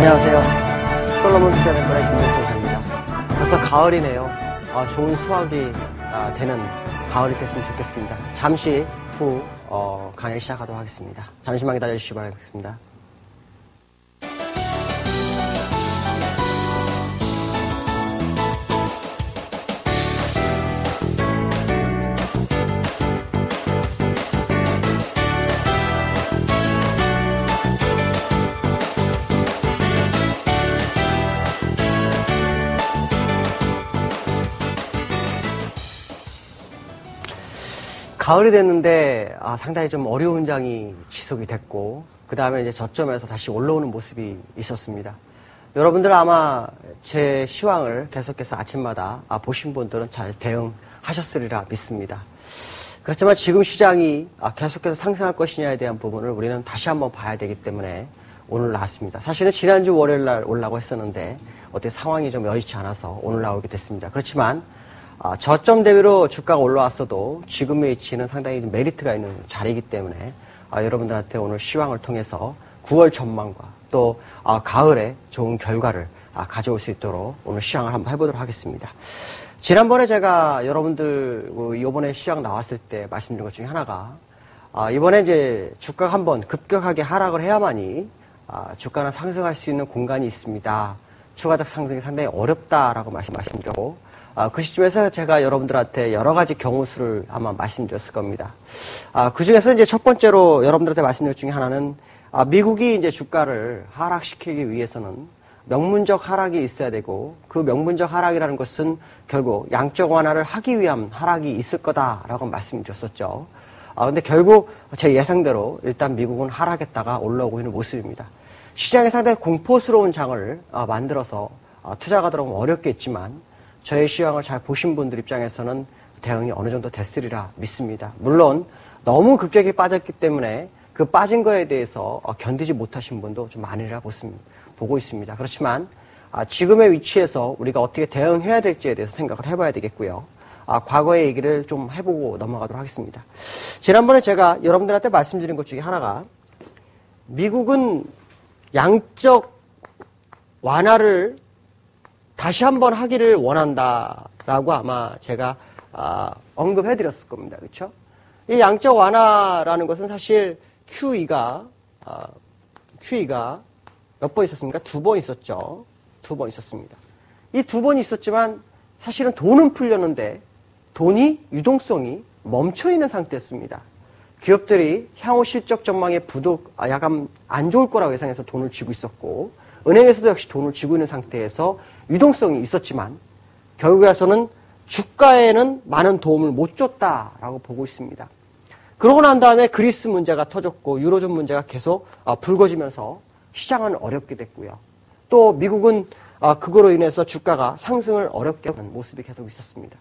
안녕하세요. 솔로몬 투자증권의 김명철입니다. 벌써 가을이네요. 좋은 수확이 되는 가을이 됐으면 좋겠습니다. 잠시 후 강의를 시작하도록 하겠습니다. 잠시만 기다려주시기 바라겠습니다. 가을이 됐는데 상당히 좀 어려운 장이 지속이 됐고 그 다음에 이제 저점에서 다시 올라오는 모습이 있었습니다. 여러분들 아마 제 시황을 계속해서 아침마다 보신 분들은 잘 대응하셨으리라 믿습니다. 그렇지만 지금 시장이 계속해서 상승할 것이냐에 대한 부분을 우리는 다시 한번 봐야 되기 때문에 오늘 나왔습니다. 사실은 지난주 월요일 날 오려고 했었는데 어떻게 상황이 좀 여의치 않아서 오늘 나오게 됐습니다. 그렇지만 저점 대비로 주가가 올라왔어도 지금의 위치는 상당히 메리트가 있는 자리이기 때문에 여러분들한테 오늘 시황을 통해서 9월 전망과 또 가을에 좋은 결과를 가져올 수 있도록 오늘 시황을 한번 해보도록 하겠습니다. 지난번에 제가 여러분들 이번에 시황 나왔을 때 말씀드린 것 중에 하나가 이번에 이제 주가가 한번 급격하게 하락을 해야만이 주가는 상승할 수 있는 공간이 있습니다. 추가적 상승이 상당히 어렵다라고 말씀드렸고 그 시점에서 제가 여러분들한테 여러 가지 경우수를 아마 말씀드렸을 겁니다. 그 중에서 이제 첫 번째로 여러분들한테 말씀드린 것 중에 하나는 미국이 이제 주가를 하락시키기 위해서는 명문적 하락이 있어야 되고 그 명문적 하락이라는 것은 결국 양적 완화를 하기 위한 하락이 있을 거다라고 말씀드렸었죠. 근데 결국 제 예상대로 일단 미국은 하락했다가 올라오고 있는 모습입니다. 시장에 상당히 공포스러운 장을 만들어서 투자가 들어가면 어렵겠지만 저의 시황을 잘 보신 분들 입장에서는 대응이 어느 정도 됐으리라 믿습니다. 물론 너무 급격히 빠졌기 때문에 그 빠진 거에 대해서 견디지 못하신 분도 좀 많으리라 보고 있습니다. 그렇지만 지금의 위치에서 우리가 어떻게 대응해야 될지에 대해서 생각을 해봐야 되겠고요. 과거의 얘기를 좀 해보고 넘어가도록 하겠습니다. 지난번에 제가 여러분들한테 말씀드린 것 중에 하나가 미국은 양적 완화를 다시 한번 하기를 원한다라고 아마 제가 언급해드렸을 겁니다. 그렇죠? 이 양적 완화라는 것은 사실 QE가 몇 번 있었습니까? 2번 있었죠. 2번 있었습니다. 이 2번이 있었지만 사실은 돈은 풀렸는데 돈이 유동성이 멈춰있는 상태였습니다. 기업들이 향후 실적 전망에 약간 안 좋을 거라고 예상해서 돈을 쥐고 있었고 은행에서도 역시 돈을 쥐고 있는 상태에서 유동성이 있었지만 결국에 와서는 주가에는 많은 도움을 못 줬다라고 보고 있습니다. 그러고 난 다음에 그리스 문제가 터졌고 유로존 문제가 계속 불거지면서 시장은 어렵게 됐고요. 또 미국은 그거로 인해서 주가가 상승을 어렵게 하는 모습이 계속 있었습니다.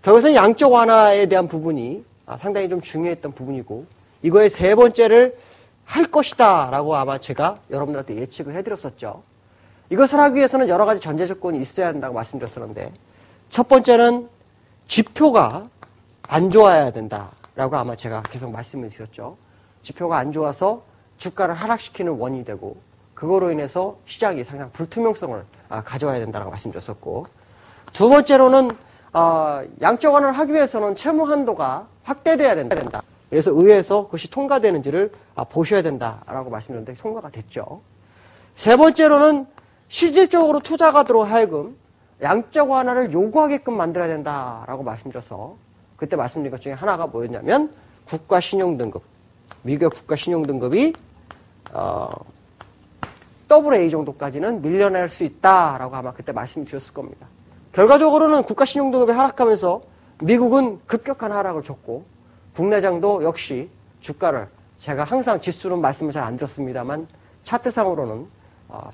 결국에는 양적 완화에 대한 부분이 상당히 좀 중요했던 부분이고 이거의 세 번째를 할 것이다 라고 아마 제가 여러분들한테 예측을 해드렸었죠. 이것을 하기 위해서는 여러 가지 전제 조건이 있어야 한다고 말씀드렸었는데 첫 번째는 지표가 안 좋아야 된다라고 아마 제가 계속 말씀을 드렸죠. 지표가 안 좋아서 주가를 하락시키는 원인이 되고 그거로 인해서 시장이 상당히 불투명성을 가져와야 된다고 말씀드렸었고 두 번째로는 양적 완화를 하기 위해서는 채무 한도가 확대돼야 된다. 그래서 의회에서 그것이 통과되는지를 보셔야 된다라고 말씀드렸는데 통과가 됐죠. 세 번째로는 실질적으로 투자가들로 하여금 양적 완화를 요구하게끔 만들어야 된다라고 말씀드려서 그때 말씀드린 것 중에 하나가 뭐였냐면 국가 신용 등급, 미국의 국가 신용 등급이 AA 정도까지는 밀려날 수 있다라고 아마 그때 말씀드렸을 겁니다. 결과적으로는 국가 신용 등급이 하락하면서 미국은 급격한 하락을 줬고 국내장도 역시 주가를 제가 항상 지수는 말씀을 잘 안 드렸습니다만 차트상으로는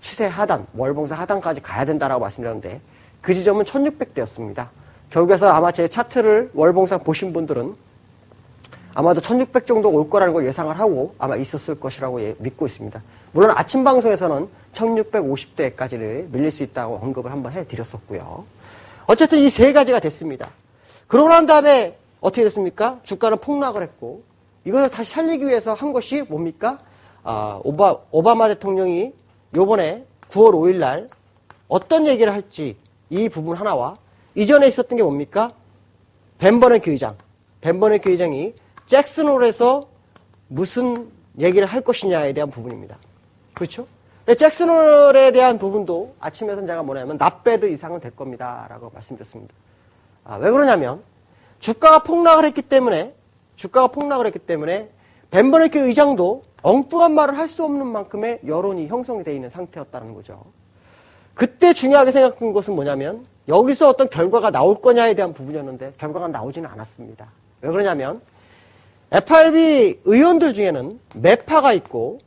추세 하단, 월봉상 하단까지 가야 된다라고 말씀드렸는데 그 지점은 1600대였습니다. 결국에서 아마 제 차트를 월봉상 보신 분들은 아마도 1600 정도 올 거라는 걸 예상을 하고 아마 있었을 것이라고 믿고 있습니다. 물론 아침 방송에서는 1650대까지를 밀릴 수 있다고 언급을 한번 해드렸었고요. 어쨌든 이 세 가지가 됐습니다. 그러고 난 다음에 어떻게 됐습니까? 주가는 폭락을 했고 이것을 다시 살리기 위해서 한 것이 뭡니까? 오바마 대통령이 요번에 9월 5일 날 어떤 얘기를 할지 이 부분 하나와 이전에 있었던 게 뭡니까? 벤 버냉키 의장. 벤 버냉키 의장이 잭슨홀에서 무슨 얘기를 할 것이냐에 대한 부분입니다. 그렇죠? 잭슨홀에 대한 부분도 아침에선 제가 뭐냐면 not bad 이상은 될 겁니다 라고 말씀드렸습니다. 왜 그러냐면 주가가 폭락을 했기 때문에 벤 버냉키 의장도 엉뚱한 말을 할 수 없는 만큼의 여론이 형성이 되어 있는 상태였다는 거죠. 그때 중요하게 생각한 것은 뭐냐면 여기서 어떤 결과가 나올 거냐에 대한 부분이었는데 결과가 나오지는 않았습니다. 왜 그러냐면 FRB 의원들 중에는 매파가 있고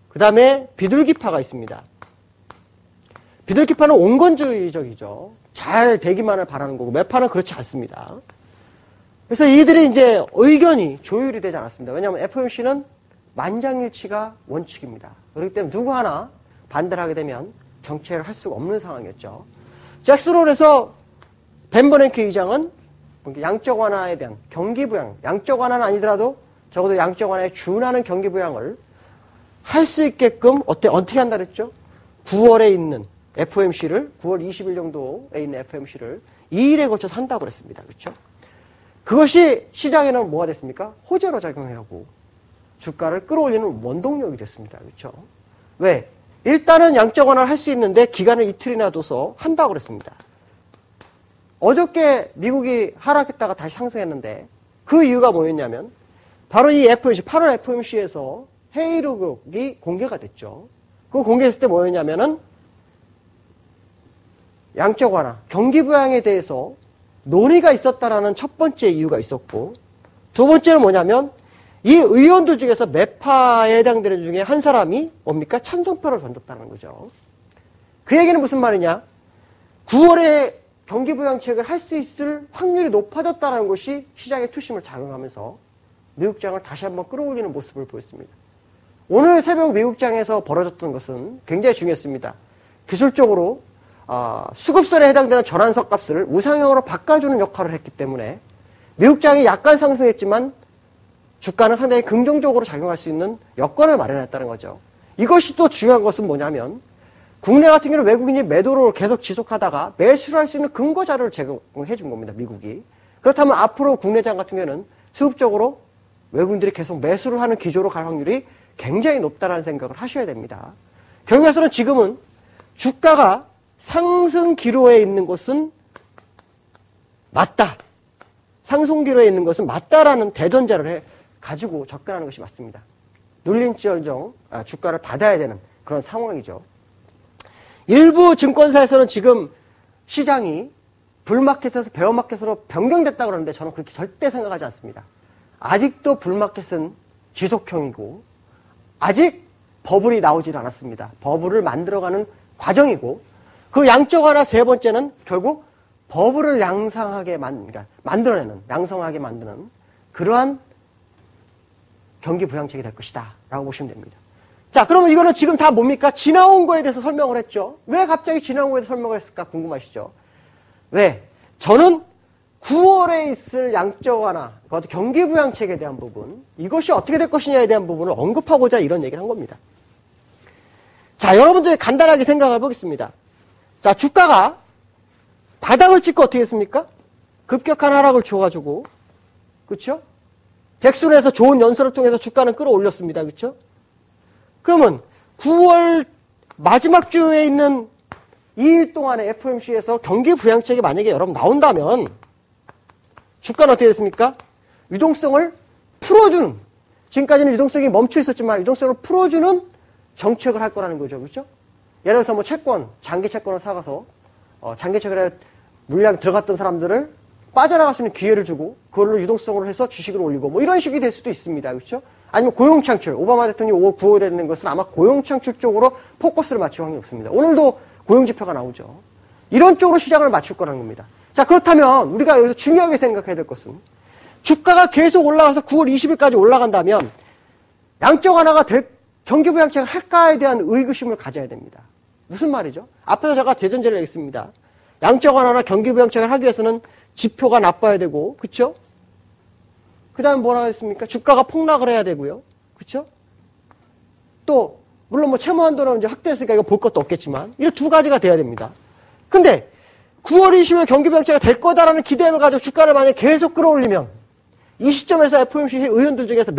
그 다음에 비둘기파가 있습니다. 비둘기파는 온건주의적이죠. 잘 되기만을 바라는 거고 매파는 그렇지 않습니다. 그래서 이들이 이제 의견이 조율이 되지 않았습니다. 왜냐하면 FOMC는 만장일치가 원칙입니다. 그렇기 때문에 누구 하나 반대를 하게 되면 정책을 할 수가 없는 상황이었죠. 잭슨홀에서 벤 버냉키 의장은 양적 완화에 대한 경기 부양, 양적 완화는 아니더라도 적어도 양적 완화에 준하는 경기 부양을 할 수 있게끔 어떻게 한다 그랬죠? 9월에 있는 FOMC를 9월 20일 정도에 있는 FOMC를 2일에 걸쳐서 한다고 그랬습니다. 그렇죠? 그것이 시장에는 뭐가 됐습니까? 호재로 작용하고 주가를 끌어올리는 원동력이 됐습니다. 그렇죠? 왜? 일단은 양적 완화를 할 수 있는데 기간을 이틀이나 둬서 한다고 그랬습니다. 어저께 미국이 하락했다가 다시 상승했는데 그 이유가 뭐였냐면 바로 이 FOMC, 8월 FOMC에서 회의록이 공개가 됐죠. 그 공개했을 때 뭐였냐면은 양적 완화, 경기 부양에 대해서 논의가 있었다라는 첫 번째 이유가 있었고 두 번째는 뭐냐면 이 의원들 중에서 매파에 해당되는 중에 한 사람이 뭡니까? 찬성표를 던졌다는 거죠. 그 얘기는 무슨 말이냐? 9월에 경기부양책을 할 수 있을 확률이 높아졌다는 것이 시장의 투심을 작용하면서 미국장을 다시 한번 끌어올리는 모습을 보였습니다. 오늘 새벽 미국장에서 벌어졌던 것은 굉장히 중요했습니다. 기술적으로 수급선에 해당되는 전환석 값을 우상향으로 바꿔주는 역할을 했기 때문에 미국장이 약간 상승했지만 주가는 상당히 긍정적으로 작용할 수 있는 여건을 마련했다는 거죠. 이것이 또 중요한 것은 뭐냐면 국내 같은 경우는 외국인이 매도를 계속 지속하다가 매수를 할 수 있는 근거 자료를 제공해 준 겁니다. 미국이. 그렇다면 앞으로 국내장 같은 경우는 수급적으로 외국인들이 계속 매수를 하는 기조로 갈 확률이 굉장히 높다는 생각을 하셔야 됩니다. 결국에서는 지금은 주가가 상승 기로에 있는 것은 맞다. 상승 기로에 있는 것은 맞다라는 대전제를 가지고 접근하는 것이 맞습니다. 눌림지언정 주가를 받아야 되는 그런 상황이죠. 일부 증권사에서는 지금 시장이 불마켓에서 베어마켓으로 변경됐다고 그러는데 저는 그렇게 절대 생각하지 않습니다. 아직도 불마켓은 지속형이고 아직 버블이 나오질 않았습니다. 버블을 만들어가는 과정이고 그 양적 완화 세 번째는 결국 버블을 양성하게 만들어내는, 양성하게 만드는 그러한 경기 부양책이 될 것이다 라고 보시면 됩니다. 자, 그러면 이거는 지금 다 뭡니까? 지나온 거에 대해서 설명을 했죠. 왜 갑자기 지나온 거에 대해서 설명을 했을까 궁금하시죠? 왜? 저는 9월에 있을 양적 완화, 경기 부양책에 대한 부분, 이것이 어떻게 될 것이냐에 대한 부분을 언급하고자 이런 얘기를 한 겁니다. 자, 여러분들 간단하게 생각을 해보겠습니다. 자, 주가가 바닥을 찍고 어떻게 했습니까? 급격한 하락을 줘가지고, 그쵸? 백순에서 좋은 연설을 통해서 주가는 끌어올렸습니다. 그쵸? 그러면 9월 마지막 주에 있는 2일 동안의 FOMC에서 경기 부양책이 만약에 여러분 나온다면 주가는 어떻게 됐습니까? 유동성을 풀어주는, 지금까지는 유동성이 멈춰 있었지만 유동성을 풀어주는 정책을 할 거라는 거죠. 그렇죠? 예를 들어서 뭐 채권, 장기 채권을 사가서 장기 채권에 물량 들어갔던 사람들을 빠져나갈 수 있는 기회를 주고 그걸로 유동성을 해서 주식을 올리고 뭐 이런 식이 될 수도 있습니다. 그렇죠? 아니면 고용 창출, 오바마 대통령이 5월 9월에 있는 것은 아마 고용 창출 쪽으로 포커스를 맞출 확률이 없습니다. 오늘도 고용 지표가 나오죠. 이런 쪽으로 시장을 맞출 거라는 겁니다. 자, 그렇다면 우리가 여기서 중요하게 생각해야 될 것은 주가가 계속 올라가서 9월 20일까지 올라간다면 양적 완화가 될 경기 부양책을 할까에 대한 의구심을 가져야 됩니다. 무슨 말이죠? 앞에서 제가 재전제를 얘기했습니다. 양적 완화나 경기 부양책을 하기 위해서는 지표가 나빠야 되고, 그쵸? 그 다음에 뭐라 했습니까? 주가가 폭락을 해야 되고요. 그쵸? 또 물론 뭐 채무 한도는 이제 확대했으니까 이거 볼 것도 없겠지만, 이런 두 가지가 돼야 됩니다. 근데 9월 20일 경기부양체가 될 거다라는 기대를 가지고 주가를 만약에 계속 끌어올리면 이 시점에서 FOMC 의원들 중에서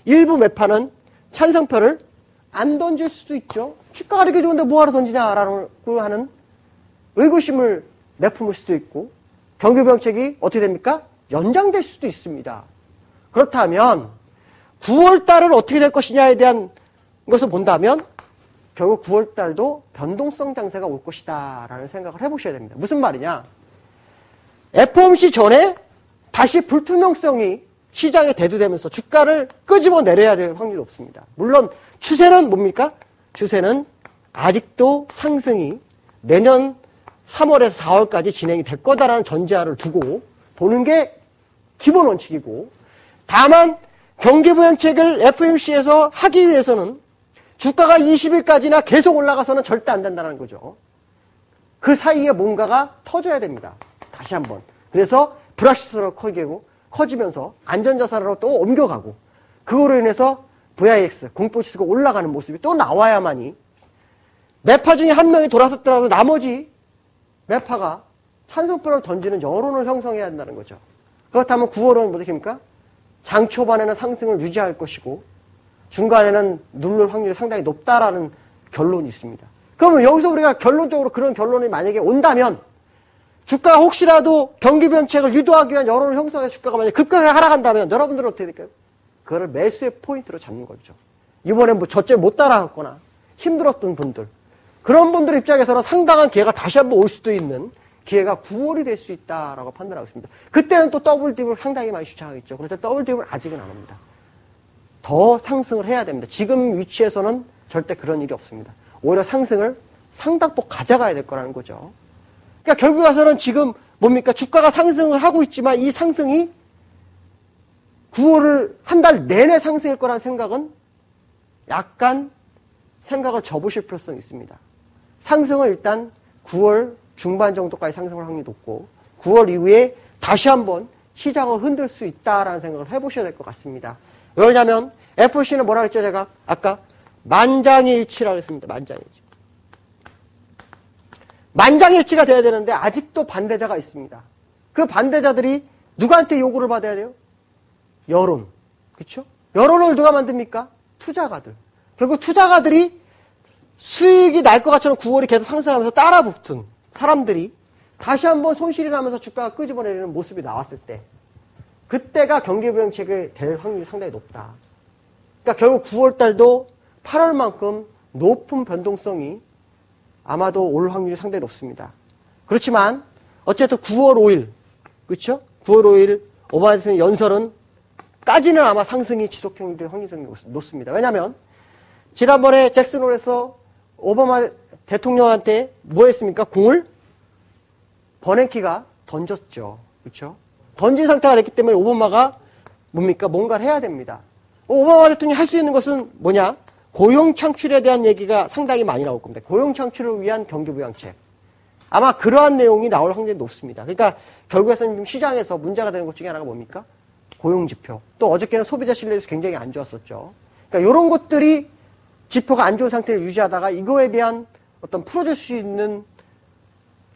일부 매파는 찬성표를 안 던질 수도 있죠. 주가가 이렇게 좋은데 뭐하러 던지냐라고 하는 의구심을 내품을 수도 있고, 경기부양책이 어떻게 됩니까? 연장될 수도 있습니다. 그렇다면 9월 달은 어떻게 될 것이냐에 대한 것을 본다면 결국 9월 달도 변동성 장세가 올 것이다 라는 생각을 해보셔야 됩니다. 무슨 말이냐? FOMC 전에 다시 불투명성이 시장에 대두되면서 주가를 끄집어 내려야 될 확률이 높습니다. 물론 추세는 뭡니까? 추세는 아직도 상승이 내년 3월에서 4월까지 진행이 될 거다라는 전제하를 두고 보는 게 기본 원칙이고, 다만 경기부양책을 FOMC에서 하기 위해서는 주가가 20일까지나 계속 올라가서는 절대 안 된다는 거죠. 그 사이에 뭔가가 터져야 됩니다. 다시 한번. 그래서 불확실성으로 커지면서 안전자산으로 또 옮겨가고, 그거로 인해서 VIX, 공포지수가 올라가는 모습이 또 나와야만이 매파 중에 한 명이 돌아섰더라도 나머지 매파가 찬성표를 던지는 여론을 형성해야 한다는 거죠. 그렇다면 9월은 뭐 됩니까? 장 초반에는 상승을 유지할 것이고 중간에는 누를 확률이 상당히 높다라는 결론이 있습니다. 그러면 여기서 우리가 결론적으로 그런 결론이 만약에 온다면 주가가 혹시라도 경기부양책을 유도하기 위한 여론을 형성해서 주가가 만약에 급격하게 하락한다면 여러분들은 어떻게 될까요? 그거를 매수의 포인트로 잡는 거죠. 이번에 뭐 저점 못 따라갔거나 힘들었던 분들, 그런 분들 입장에서는 상당한 기회가 다시 한번 올 수도 있는 기회가 9월이 될 수 있다라고 판단하고 있습니다. 그때는 또 더블딥을 상당히 많이 주장하겠죠. 그래서 더블딥은 아직은 안 옵니다. 더 상승을 해야 됩니다. 지금 위치에서는 절대 그런 일이 없습니다. 오히려 상승을 상당폭 가져가야 될 거라는 거죠. 그러니까 결국 와서는 지금 뭡니까? 주가가 상승을 하고 있지만 이 상승이 9월을 한 달 내내 상승일 거라는 생각은 약간 생각을 접으실 필요성이 있습니다. 상승은 일단 9월 중반 정도까지 상승할 확률이 높고 9월 이후에 다시 한번 시장을 흔들 수 있다라는 생각을 해보셔야 될 것 같습니다. 왜냐하면 FOMC는 뭐라 그랬죠? 제가 아까 만장일치라고 했습니다. 만장일치. 만장일치가 돼야 되는데 아직도 반대자가 있습니다. 그 반대자들이 누구한테 요구를 받아야 돼요? 여론. 그렇죠? 여론을 누가 만듭니까? 투자가들. 결국 투자가들이 수익이 날 것 같처럼 9월이 계속 상승하면서 따라붙은 사람들이 다시 한번 손실이 나면서 주가가 끄집어내리는 모습이 나왔을 때 그때가 경기부양책이 될 확률이 상당히 높다. 그러니까 결국 9월 달도 8월만큼 높은 변동성이 아마도 올 확률이 상당히 높습니다. 그렇지만 어쨌든 9월 5일, 그렇죠? 9월 5일 오바마 대통령 연설은 까지는 아마 상승이 지속될 확률이 높습니다. 왜냐하면 지난번에 잭슨홀에서 오바마 대통령한테 뭐 했습니까? 공을 버냉키가 던졌죠. 그렇죠? 던진 상태가 됐기 때문에 오바마가 뭡니까? 뭔가를 해야 됩니다. 오바마 대통령이 할 수 있는 것은 뭐냐? 고용 창출에 대한 얘기가 상당히 많이 나올 겁니다. 고용 창출을 위한 경기부양책. 아마 그러한 내용이 나올 확률이 높습니다. 그러니까 결국에는 시장에서 문제가 되는 것 중에 하나가 뭡니까? 고용지표. 또 어저께는 소비자 신뢰지수 굉장히 안 좋았었죠. 그러니까 이런 것들이 지표가 안 좋은 상태를 유지하다가 이거에 대한 어떤 풀어줄 수 있는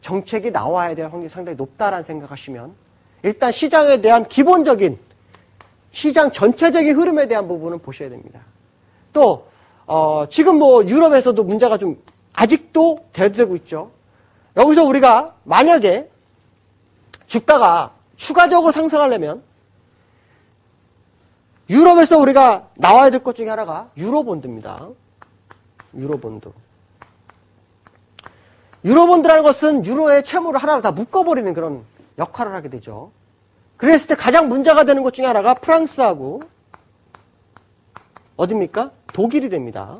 정책이 나와야 될 확률이 상당히 높다라는 생각하시면 일단 시장에 대한 기본적인 시장 전체적인 흐름에 대한 부분은 보셔야 됩니다. 또 지금 뭐 유럽에서도 문제가 좀 아직도 대두되고 있죠. 여기서 우리가 만약에 주가가 추가적으로 상승하려면 유럽에서 우리가 나와야 될 것 중에 하나가 유로본드입니다. 유로본드. 유로본드라는 것은 유로의 채무를 하나로 다 묶어버리는 그런 역할을 하게 되죠. 그랬을 때 가장 문제가 되는 것 중에 하나가 프랑스하고 어딥니까? 독일이 됩니다.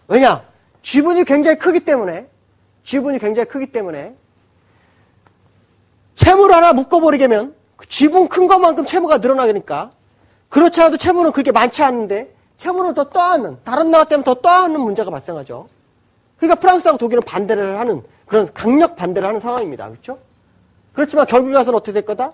왜냐? 지분이 굉장히 크기 때문에 채무를 하나 묶어버리게면 지분 큰 것만큼 채무가 늘어나니까 그렇지 않아도 채무는 그렇게 많지 않은데 채무를 더 떠안는 다른 나라 때문에 더 떠안는 문제가 발생하죠. 그러니까 프랑스하고 독일은 반대를 하는 그런 강력 반대를 하는 상황입니다. 그렇죠? 그렇지만 결국에 가서는 어떻게 될 거다?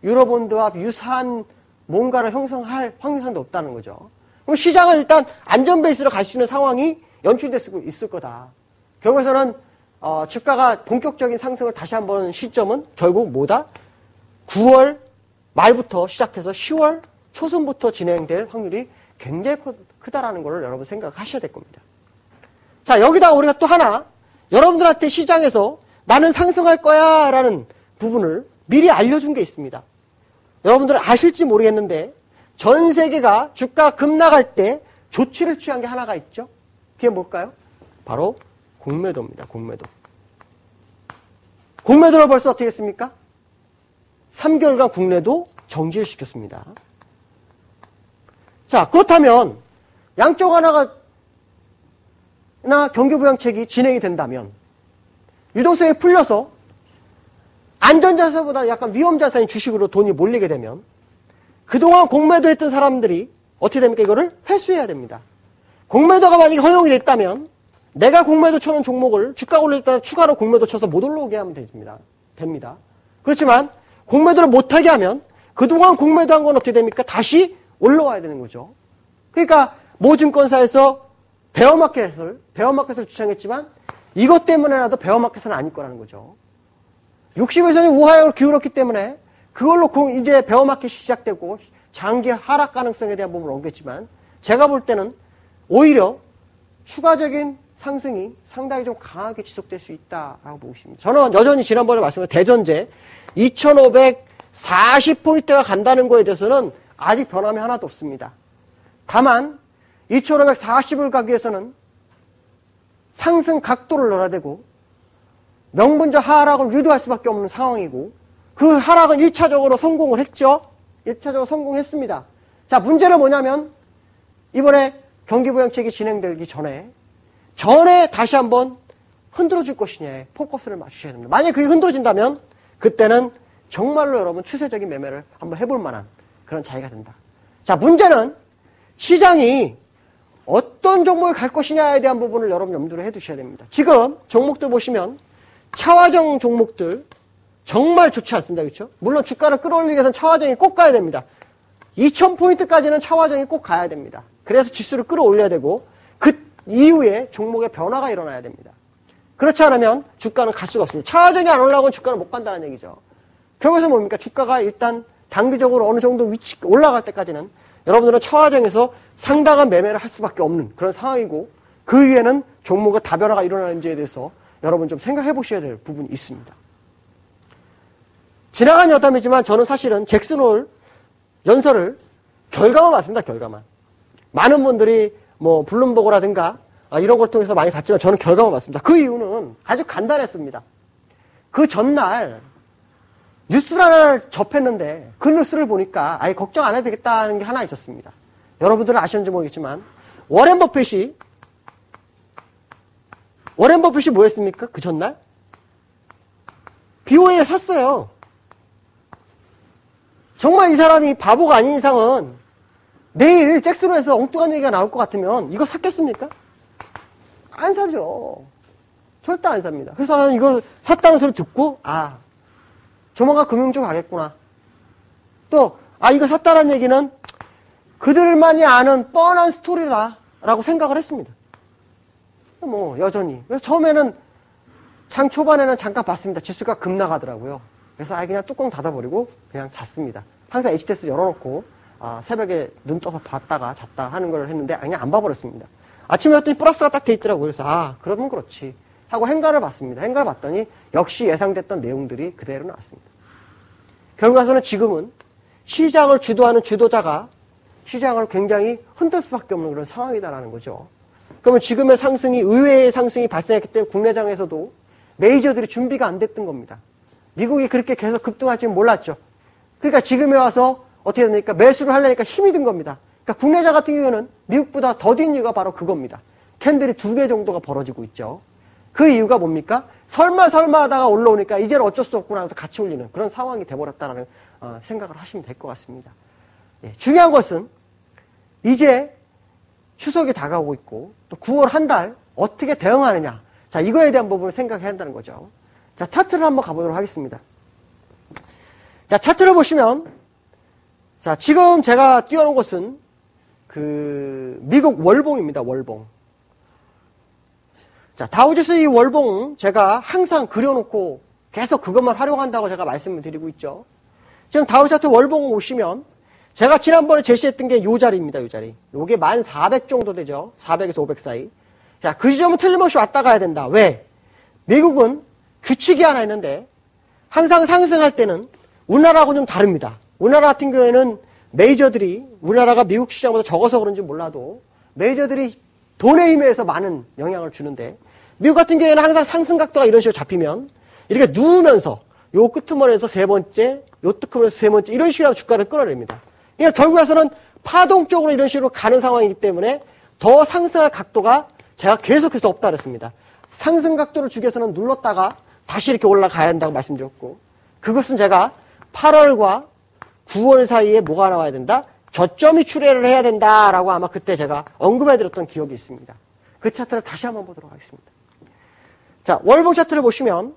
유로본드와 유사한 뭔가를 형성할 확률이 상당히 높다는 거죠. 그럼 시장은 일단 안전 베이스로 갈 수 있는 상황이 연출될 수 있을 거다. 결국에서는 주가가 본격적인 상승을 다시 한번 시점은 결국 뭐다? 9월 말부터 시작해서 10월 초순부터 진행될 확률이 굉장히 크다라는 걸 여러분 생각하셔야 될 겁니다. 자, 여기다 우리가 또 하나 여러분들한테 시장에서 나는 상승할 거야 라는 부분을 미리 알려준 게 있습니다. 여러분들은 아실지 모르겠는데 전 세계가 주가 급락할 때 조치를 취한 게 하나가 있죠. 그게 뭘까요? 바로 공매도입니다. 공매도. 공매도를 벌써 어떻게 했습니까? 3개월간 국내도 정지를 시켰습니다. 자, 그렇다면 양쪽 하나가 경기부양책이 진행이 된다면 유동성이 풀려서 안전자산보다 약간 위험자산인 주식으로 돈이 몰리게 되면 그동안 공매도했던 사람들이 어떻게 됩니까? 이거를 회수해야 됩니다. 공매도가 만약에 허용이 됐다면 내가 공매도 쳐놓은 종목을 주가 올릴 때 추가로 공매도 쳐서 못 올라오게 하면 됩니다. 그렇지만 공매도를 못하게 하면 그동안 공매도한 건 어떻게 됩니까? 다시 올라와야 되는 거죠. 그러니까 모 증권사에서 베어마켓을 주창했지만 이것 때문에라도 베어마켓은 아닐 거라는 거죠. 60에서는 우하향을 기울었기 때문에 그걸로 이제 베어마켓이 시작되고 장기 하락 가능성에 대한 부분을 옮겼지만 제가 볼 때는 오히려 추가적인 상승이 상당히 좀 강하게 지속될 수 있다라고 보고 있습니다. 저는 여전히 지난번에 말씀드린 대전제 2540포인트가 간다는 거에 대해서는 아직 변함이 하나도 없습니다. 다만 2540을 가기 위해서는 상승 각도를 넣어야 되고 명분적 하락을 유도할 수밖에 없는 상황이고 그 하락은 1차적으로 성공을 했죠. 1차적으로 성공했습니다. 자, 문제는 뭐냐면 이번에 경기부양책이 진행되기 전에 다시 한번 흔들어줄 것이냐에 포커스를 맞추셔야 됩니다. 만약에 그게 흔들어진다면 그때는 정말로 여러분 추세적인 매매를 한번 해볼 만한 그런 자리가 된다. 자, 문제는 시장이 어떤 종목에 갈 것이냐에 대한 부분을 여러분 염두를 해두셔야 됩니다. 지금 종목들 보시면 차화정 종목들 정말 좋지 않습니다. 그렇죠? 물론 주가를 끌어올리기 위해서는 차화정이 꼭 가야 됩니다. 2000포인트까지는 차화정이 꼭 가야 됩니다. 그래서 지수를 끌어올려야 되고 그 이후에 종목의 변화가 일어나야 됩니다. 그렇지 않으면 주가는 갈 수가 없습니다. 차화정이 안 올라가면 주가는 못 간다는 얘기죠. 결국에서 뭡니까? 주가가 일단 단기적으로 어느 정도 위치 올라갈 때까지는 여러분들은 차화정에서 상당한 매매를 할 수밖에 없는 그런 상황이고 그 위에는 종목의 다변화가 일어나는지에 대해서 여러분 좀 생각해 보셔야 될 부분이 있습니다. 지나간 여담이지만 저는 사실은 잭슨홀 연설을 결과만 봤습니다. 결과만. 많은 분들이 뭐 블룸버그라든가 이런 걸 통해서 많이 봤지만 저는 결과만 봤습니다. 그 이유는 아주 간단했습니다. 그 전날 뉴스를 하나를 접했는데 그 뉴스를 보니까 아예 걱정 안 해도 되겠다는 게 하나 있었습니다. 여러분들은 아시는지 모르겠지만 워렌 버핏이 뭐 했습니까? 그 전날? BOA를 샀어요. 정말 이 사람이 바보가 아닌 이상은 내일 잭슨홀에서 엉뚱한 얘기가 나올 것 같으면 이거 샀겠습니까? 안 사죠. 절대 안 삽니다. 그래서 나는 이걸 샀다는 소리 듣고 조만간 금융주 가겠구나. 또 이거 샀다는 얘기는 그들만이 아는 뻔한 스토리다라고 생각을 했습니다. 뭐 여전히. 그래서 처음에는 장 초반에는 잠깐 봤습니다. 지수가 급락하더라고요. 그래서 그냥 뚜껑 닫아버리고 그냥 잤습니다. 항상 HTS 열어놓고 새벽에 눈 떠서 봤다가 잤다 하는 걸 했는데 그냥 안 봐버렸습니다. 아침에 봤더니 플러스가 딱 돼 있더라고요. 그래서 그러면 그렇지 하고 행가를 봤습니다. 행가를 봤더니 역시 예상됐던 내용들이 그대로 나왔습니다. 결과서는 지금은 시장을 주도하는 주도자가 시장을 굉장히 흔들 수밖에 없는 그런 상황이다라는 거죠. 그러면 지금의 상승이 의외의 상승이 발생했기 때문에 국내장에서도 메이저들이 준비가 안 됐던 겁니다. 미국이 그렇게 계속 급등할지는 몰랐죠. 그러니까 지금에 와서 어떻게 됩니까? 매수를 하려니까 힘이 든 겁니다. 그러니까 국내장 같은 경우는 미국보다 더딘 이유가 바로 그겁니다. 캔들이 2개 정도가 벌어지고 있죠. 그 이유가 뭡니까? 설마 하다가 올라오니까 이제는 어쩔 수 없구나 해서 같이 올리는 그런 상황이 돼버렸다는 생각을 하시면 될 것 같습니다. 중요한 것은 이제 추석이 다가오고 있고 또 9월 한 달 어떻게 대응하느냐. 자, 이거에 대한 부분을 생각해야 한다는 거죠. 자, 차트를 한번 가보도록 하겠습니다. 자, 차트를 보시면 자, 지금 제가 띄워놓은 것은 미국 월봉입니다. 월봉. 자, 다우지수 이 월봉 제가 항상 그려놓고 계속 그것만 활용한다고 제가 말씀을 드리고 있죠. 지금 다우차트 월봉 오시면 제가 지난번에 제시했던 게 요 자리입니다. 요 자리. 요게 1400 정도 되죠. 400에서 500 사이. 자, 그 지점은 틀림없이 왔다 가야 된다. 왜? 미국은 규칙이 하나 있는데 항상 상승할 때는 우리나라하고는 좀 다릅니다. 우리나라 같은 경우에는 메이저들이 우리나라가 미국 시장보다 적어서 그런지 몰라도 메이저들이 돈의 힘에 의해서 많은 영향을 주는데 미국 같은 경우에는 항상 상승 각도가 이런 식으로 잡히면 이렇게 누우면서 요 끄트머리에서 세 번째, 요 끄트머리에서 세 번째 이런 식으로 주가를 끌어냅니다. 그러니까 결국에서는 파동적으로 이런 식으로 가는 상황이기 때문에 더 상승할 각도가 제가 계속해서 없다 그랬습니다. 상승 각도를 주기 위해서는 눌렀다가 다시 이렇게 올라가야 한다고 말씀드렸고 그것은 제가 8월과 9월 사이에 뭐가 나와야 된다? 저점이 출현을 해야 된다라고 아마 그때 제가 언급해드렸던 기억이 있습니다. 그 차트를 다시 한번 보도록 하겠습니다. 자, 월봉 차트를 보시면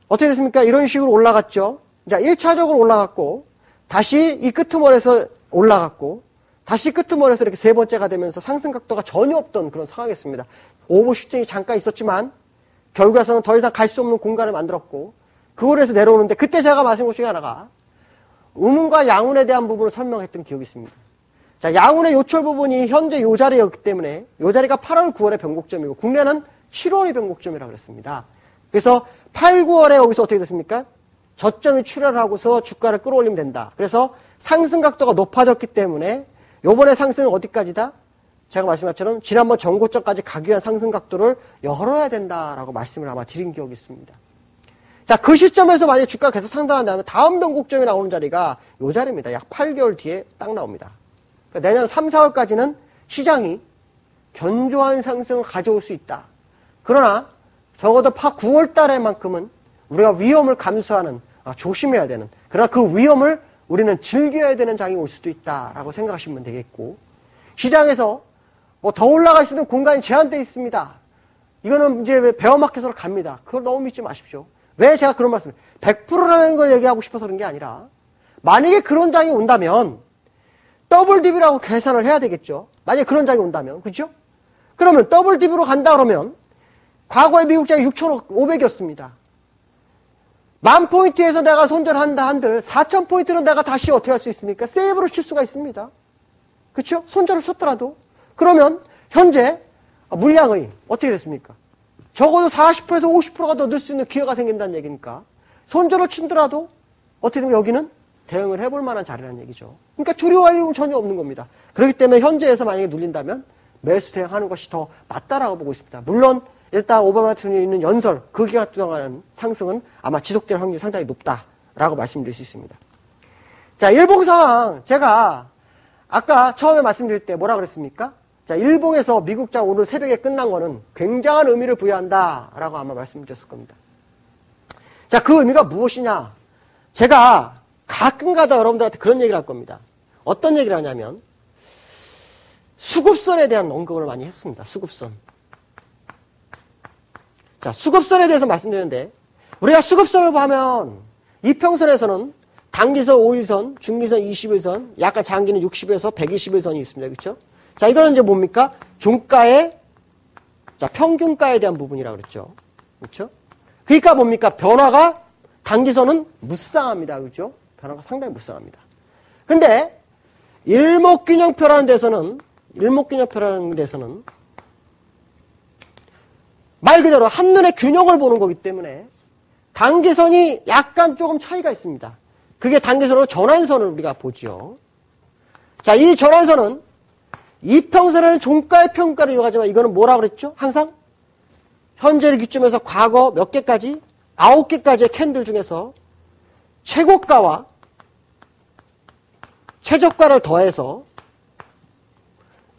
어떻게 됐습니까? 이런 식으로 올라갔죠. 자, 1차적으로 올라갔고 다시 이 끄트머리에서 올라갔고 다시 끄트머리에서 이렇게 세 번째가 되면서 상승 각도가 전혀 없던 그런 상황이었습니다. 오버슈팅이 잠깐 있었지만 결국에서는 더 이상 갈 수 없는 공간을 만들었고 그거를 해서 내려오는데 그때 제가 말씀드린 것 중에 하나가 음운과 양운에 대한 부분을 설명했던 기억이 있습니다. 자, 양운의 요철 부분이 현재 요 자리였기 때문에 요 자리가 8월, 9월의 변곡점이고 국내는 7월의 변곡점이라고 그랬습니다. 그래서 8, 9월에 여기서 어떻게 됐습니까? 저점이 출현하고서 주가를 끌어올리면 된다. 그래서 상승 각도가 높아졌기 때문에 요번에 상승은 어디까지다? 제가 말씀한 것처럼 지난번 전고점까지 가기 위한 상승 각도를 열어야 된다라고 말씀을 아마 드린 기억이 있습니다. 자, 그 시점에서 만약에 주가가 계속 상승한다면 다음 변곡점이 나오는 자리가 요 자리입니다. 약 8개월 뒤에 딱 나옵니다. 그러니까 내년 3, 4월까지는 시장이 견조한 상승을 가져올 수 있다. 그러나 적어도 9월 달에만큼은 우리가 위험을 감수하는, 조심해야 되는, 그러나 그 위험을 우리는 즐겨야 되는 장이 올 수도 있다라고 생각하시면 되겠고 시장에서 뭐 더 올라갈 수 있는 공간이 제한되어 있습니다. 이거는 이제 베어마켓으로 갑니다. 그걸 너무 믿지 마십시오. 왜 제가 그런 말씀을 100%라는 걸 얘기하고 싶어서 그런 게 아니라 만약에 그런 장이 온다면 더블 딥이라고 계산을 해야 되겠죠. 만약에 그런 장이 온다면 그죠? 그러면 더블 딥으로 간다 그러면 과거에 미국장이 6,500이었습니다. 10,000포인트에서 내가 손절한다 한들 4,000포인트는 내가 다시 어떻게 할 수 있습니까? 세이브를 칠 수가 있습니다. 그렇죠? 손절을 쳤더라도 그러면 현재 물량의 어떻게 됐습니까? 적어도 40%에서 50%가 더 늘 수 있는 기회가 생긴다는 얘기니까 손절을 치더라도 어떻게 되면 여기는 대응을 해볼 만한 자리라는 얘기죠. 그러니까 두려워할 이유는 전혀 없는 겁니다. 그렇기 때문에 현재에서 만약에 눌린다면 매수 대응하는 것이 더 맞다라고 보고 있습니다. 물론 일단 오바마 대통령이 있는 연설 그 기간 동안 상승은 아마 지속될 확률이 상당히 높다라고 말씀드릴 수 있습니다. 자, 일봉 상황 제가 아까 처음에 말씀드릴 때 뭐라 그랬습니까? 자, 일봉에서 미국장 오늘 새벽에 끝난 거는 굉장한 의미를 부여한다라고 아마 말씀드렸을 겁니다. 자, 그 의미가 무엇이냐? 제가 가끔가다 여러분들한테 그런 얘기를 할 겁니다. 어떤 얘기를 하냐면 수급선에 대한 언급을 많이 했습니다. 수급선. 자, 수급선에 대해서 말씀드리는데 우리가 수급선을 보면 이평선에서는 단기선 5일선, 중기선 21선, 약간 장기는 60에서 121선이 있습니다. 그렇죠? 자, 이거는 이제 뭡니까? 종가의 평균가에 대한 부분이라고 그랬죠. 그렇죠? 그러니까 뭡니까? 변화가 단기선은 무쌍합니다. 그렇죠? 변화가 상당히 무쌍합니다. 근데 일목균형표라는 데서는 말 그대로 한눈에 균형을 보는 거기 때문에 단기선이 약간 조금 차이가 있습니다. 그게 단기선으로 전환선을 우리가 보죠. 자, 이 전환선은 이평선에는 종가의 평가를 이용하지만 이거는 뭐라 그랬죠? 항상 현재를 기점에서 과거 몇 개까지? 9개까지의 캔들 중에서 최고가와 최저가를 더해서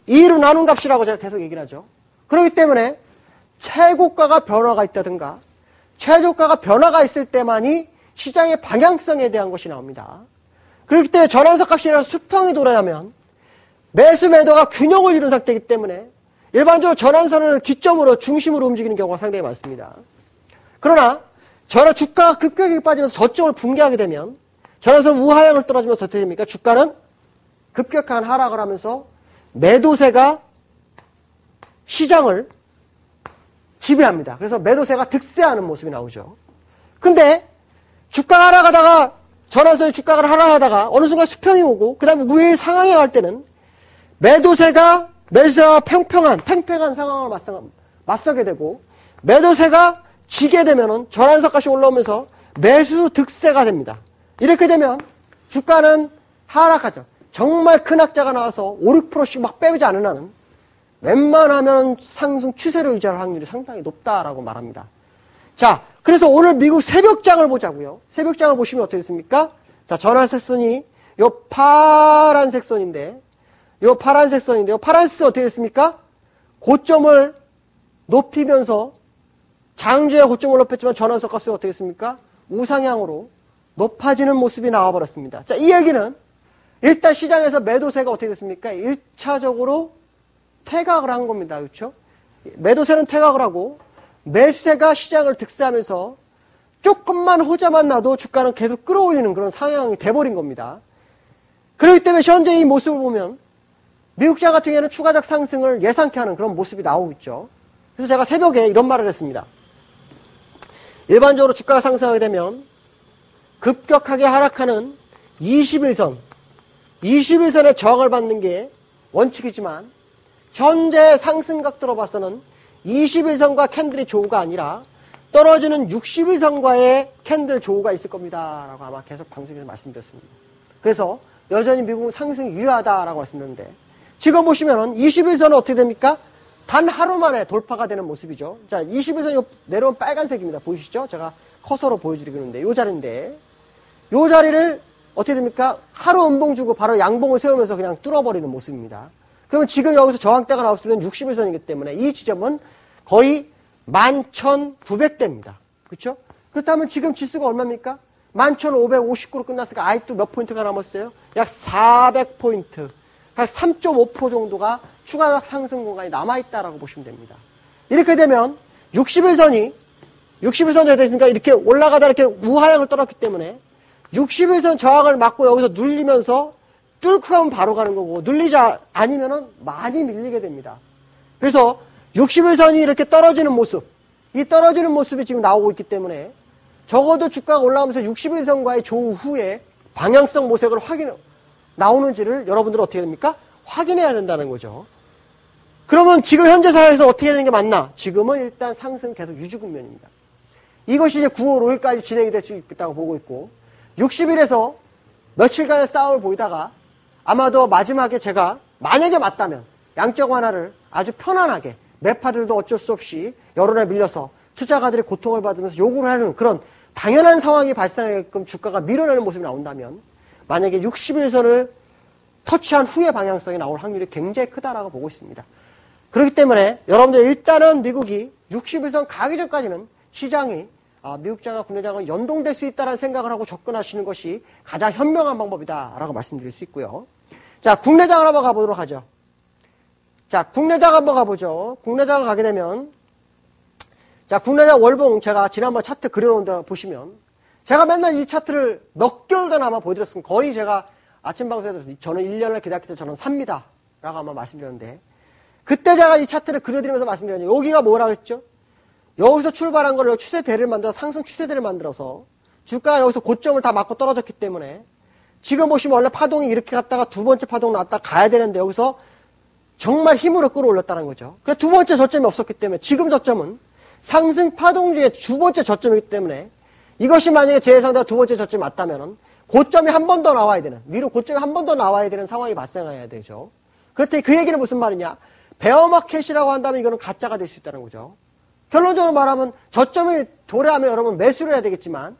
2로 나눈 값이라고 제가 계속 얘기를 하죠. 그렇기 때문에 최고가가 변화가 있다든가 최저가가 변화가 있을 때만이 시장의 방향성에 대한 것이 나옵니다. 그렇기 때문에 전환선 값이라서 수평이 돌아가면 매수 매도가 균형을 이룬 상태이기 때문에 일반적으로 전환선을 기점으로 중심으로 움직이는 경우가 상당히 많습니다. 그러나 주가가 급격하게 빠지면서 저점을 붕괴하게 되면 전환선 우하향을 떨어지면서 어떻게 됩니까? 주가는 급격한 하락을 하면서 매도세가 시장을 지배합니다. 그래서 매도세가 득세하는 모습이 나오죠. 근데 주가가 하락하다가 전환선의 주가가 하락하다가 어느 순간 수평이 오고 그 다음에 우회의 상황에 갈 때는 매도세가 팽팽한 상황을 맞서게 되고 매도세가 지게 되면은 전환선까지 올라오면서 매수 득세가 됩니다. 이렇게 되면 주가는 하락하죠. 정말 큰 악재가 나와서 5, 6%씩 막 빼지 않은 한은 웬만하면 상승 추세를 유지할 확률이 상당히 높다라고 말합니다. 자, 그래서 오늘 미국 새벽장을 보자고요. 새벽장을 보시면 어떻게 됐습니까? 자, 전환색 선이 요 파란색 선인데 요 파란색 어떻게 됐습니까? 고점을 높이면서 장주에 고점을 높였지만 전환선 값이 어떻게 됐습니까? 우상향으로 높아지는 모습이 나와버렸습니다. 자, 이 얘기는 일단 시장에서 매도세가 어떻게 됐습니까? 1차적으로 퇴각을 한 겁니다. 그렇죠? 매도세는 퇴각을 하고 매수세가 시장을 득세하면서 조금만 호자만 나도 주가는 계속 끌어올리는 그런 상황이 돼버린 겁니다. 그렇기 때문에 현재 이 모습을 보면 미국장 같은 경우에는 추가적 상승을 예상케 하는 그런 모습이 나오고 있죠. 그래서 제가 새벽에 이런 말을 했습니다. 일반적으로 주가가 상승하게 되면 급격하게 하락하는 21선의 저항을 받는 게 원칙이지만 현재 상승 각도로 봐서는 21선과 캔들이 조우가 아니라 떨어지는 61선과의 캔들 조우가 있을 겁니다. 라고 아마 계속 방송에서 말씀드렸습니다. 그래서 여전히 미국은 상승 유효하다라고 말씀드렸는데 지금 보시면은 21선은 어떻게 됩니까? 단 하루 만에 돌파가 되는 모습이죠. 자, 21선이 내려온 빨간색입니다. 보이시죠? 제가 커서로 보여드리고 있는데 이 자리인데 이 자리를 어떻게 됩니까? 하루 음봉 주고 바로 양봉을 세우면서 그냥 뚫어버리는 모습입니다. 그러면 지금 여기서 저항대가 나올 수 있는 61선이기 때문에 이 지점은 거의 11,900대입니다. 그렇죠? 그렇다면 지금 지수가 얼마입니까? 11,559로 끝났으니까 아직도 몇 포인트가 남았어요? 약 400포인트, 한 3.5% 정도가 추가 상승 공간이 남아있다라고 보시면 됩니다. 이렇게 되면 61선이 어떻게 되십니까? 이렇게 올라가다 이렇게 우하향을 떨었기 때문에 61선 저항을 맞고 여기서 눌리면서 뚫고 가면 바로 가는 거고 눌리지 않으면은 많이 밀리게 됩니다. 그래서 61선이 이렇게 떨어지는 모습, 이 떨어지는 모습이 지금 나오고 있기 때문에 적어도 주가가 올라오면서 61선과의 조우 후에 방향성 모색을 나오는지를 여러분들은 어떻게 됩니까? 확인해야 된다는 거죠. 그러면 지금 현재 사회에서 어떻게 되는 게 맞나? 지금은 일단 상승 계속 유지 국면입니다. 이것이 이제 9월 5일까지 진행이 될 수 있다고 보고 있고 60일에서 며칠간의 싸움을 보이다가 아마도 마지막에 제가 만약에 맞다면 양적 완화를 아주 편안하게 매파들도 어쩔 수 없이 여론에 밀려서 투자가들이 고통을 받으면서 요구를 하는 그런 당연한 상황이 발생하게끔 주가가 밀어내는 모습이 나온다면 만약에 61선을 터치한 후의 방향성이 나올 확률이 굉장히 크다라고 보고 있습니다. 그렇기 때문에 여러분들 일단은 미국이 61선 가기 전까지는 시장이 미국장과 국내장은 연동될 수 있다는 생각을 하고 접근하시는 것이 가장 현명한 방법이다라고 말씀드릴 수 있고요. 자, 국내장을 한번 가보도록 하죠. 자, 국내장 한번 가보죠. 국내장을 가게 되면 자, 국내장 월봉 제가 지난번 차트 그려놓은 데 보시면 제가 맨날 이 차트를 몇 개월간 아마 보여드렸습니다. 거의 제가 아침 방송에서 저는 1년을 기다렸을 때 저는 삽니다 라고 아마 말씀드렸는데 그때 제가 이 차트를 그려드리면서 말씀드렸는데 여기가 뭐라 그랬죠? 여기서 출발한 거를 추세대를 만들어 상승 추세대를 만들어서 주가가 여기서 고점을 다 맞고 떨어졌기 때문에 지금 보시면 원래 파동이 이렇게 갔다가 두 번째 파동 나왔다 가야 되는데 여기서 정말 힘으로 끌어올렸다는 거죠. 그래서 두 번째 저점이 없었기 때문에 지금 저점은 상승 파동 중에 두 번째 저점이기 때문에 이것이 만약에 제 예상대로 두 번째 저점이 맞다면은 고점이 한 번 더 나와야 되는 위로 고점이 한 번 더 나와야 되는 상황이 발생해야 되죠. 그렇다면 그 얘기는 무슨 말이냐? 베어마켓이라고 한다면 이거는 가짜가 될 수 있다는 거죠. 결론적으로 말하면 저점이 도래하면 여러분 매수를 해야 되겠지만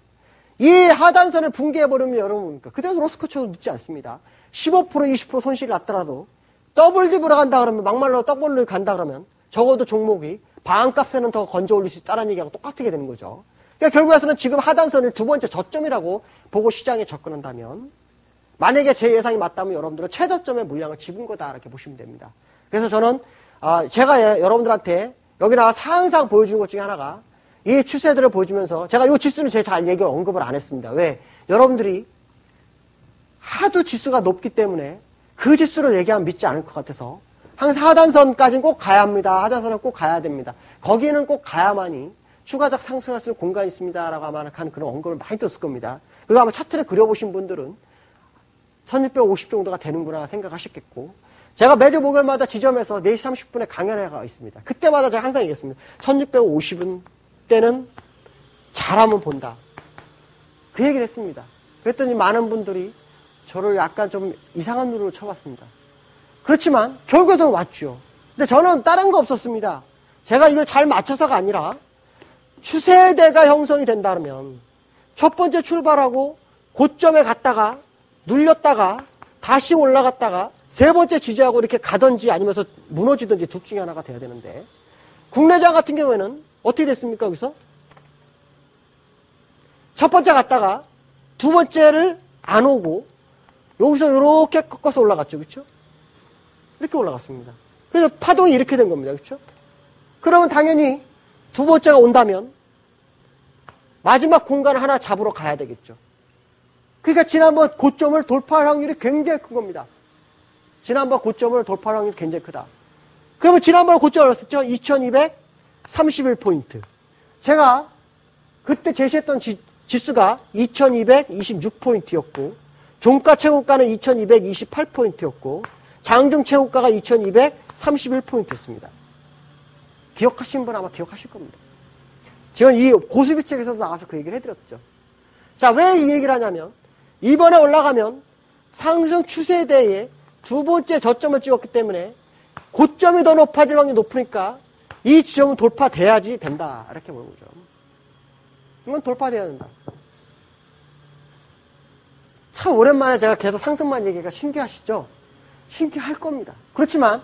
이 하단선을 붕괴해버리면 여러분 그대로 로스코처럼 늦지 않습니다. 15% 20% 손실이 났더라도 더블 딥으로 간다 그러면 막말로 더블로 간다 그러면 적어도 종목이 반값에는 더 건져 올릴 수 있다는 얘기하고 똑같게 되는 거죠. 그러니까 결국에서는 지금 하단선을 두 번째 저점이라고 보고 시장에 접근한다면 만약에 제 예상이 맞다면 여러분들은 최저점의 물량을 집은 거다 이렇게 보시면 됩니다. 그래서 저는 제가 여러분들한테 여기다가 항상 보여주는 것 중에 하나가 이 추세들을 보여주면서 제가 이 지수는 제가 잘 얘기를 언급을 안 했습니다. 왜? 여러분들이 하도 지수가 높기 때문에 그 지수를 얘기하면 믿지 않을 것 같아서 항상 하단선까지는 꼭 가야 합니다. 하단선은 꼭 가야 됩니다. 거기는 꼭 가야만이 추가적 상승할 수 있는 공간이 있습니다라고 아마 하는 그런 언급을 많이 들었을 겁니다. 그리고 아마 차트를 그려보신 분들은 1650 정도가 되는구나 생각하셨겠고, 제가 매주 목요일마다 지점에서 4시 30분에 강연회가 있습니다. 그때마다 제가 항상 얘기했습니다. 1650은 때는 잘하면 본다. 그 얘기를 했습니다. 그랬더니 많은 분들이 저를 약간 좀 이상한 눈으로 쳐봤습니다. 그렇지만 결국에는 왔죠. 근데 저는 다른 거 없었습니다. 제가 이걸 잘 맞춰서가 아니라 추세대가 형성이 된다면 첫 번째 출발하고 고점에 갔다가 눌렸다가 다시 올라갔다가 세 번째 지지하고 이렇게 가든지 아니면서 무너지든지 둘 중에 하나가 돼야 되는데, 국내장 같은 경우에는 어떻게 됐습니까? 여기서 첫 번째 갔다가 두 번째를 안 오고 여기서 이렇게 꺾어서 올라갔죠. 그렇죠? 이렇게 올라갔습니다. 그래서 파동이 이렇게 된 겁니다. 그렇죠? 그러면 당연히 두 번째가 온다면 마지막 공간을 하나 잡으러 가야 되겠죠. 그러니까 지난번 고점을 돌파할 확률이 굉장히 큰 겁니다. 지난번 고점을 돌파할 확률이 굉장히 크다. 그러면 지난번 고점을 얼었었죠? 2231포인트. 제가 그때 제시했던 지수가 2226포인트였고, 종가 최고가는 2228포인트였고, 장중 최고가가 2231포인트였습니다. 기억하신 분 아마 기억하실 겁니다. 지금 이 고수비책에서도 나와서 그 얘기를 해드렸죠. 자, 왜 이 얘기를 하냐면, 이번에 올라가면 상승 추세대에 두 번째 저점을 찍었기 때문에 고점이 더 높아질 확률이 높으니까 이 지점은 돌파돼야지 된다. 이렇게 보는 거죠. 이건 돌파돼야 된다. 참 오랜만에 제가 계속 상승만 얘기가 신기하시죠? 신기할 겁니다. 그렇지만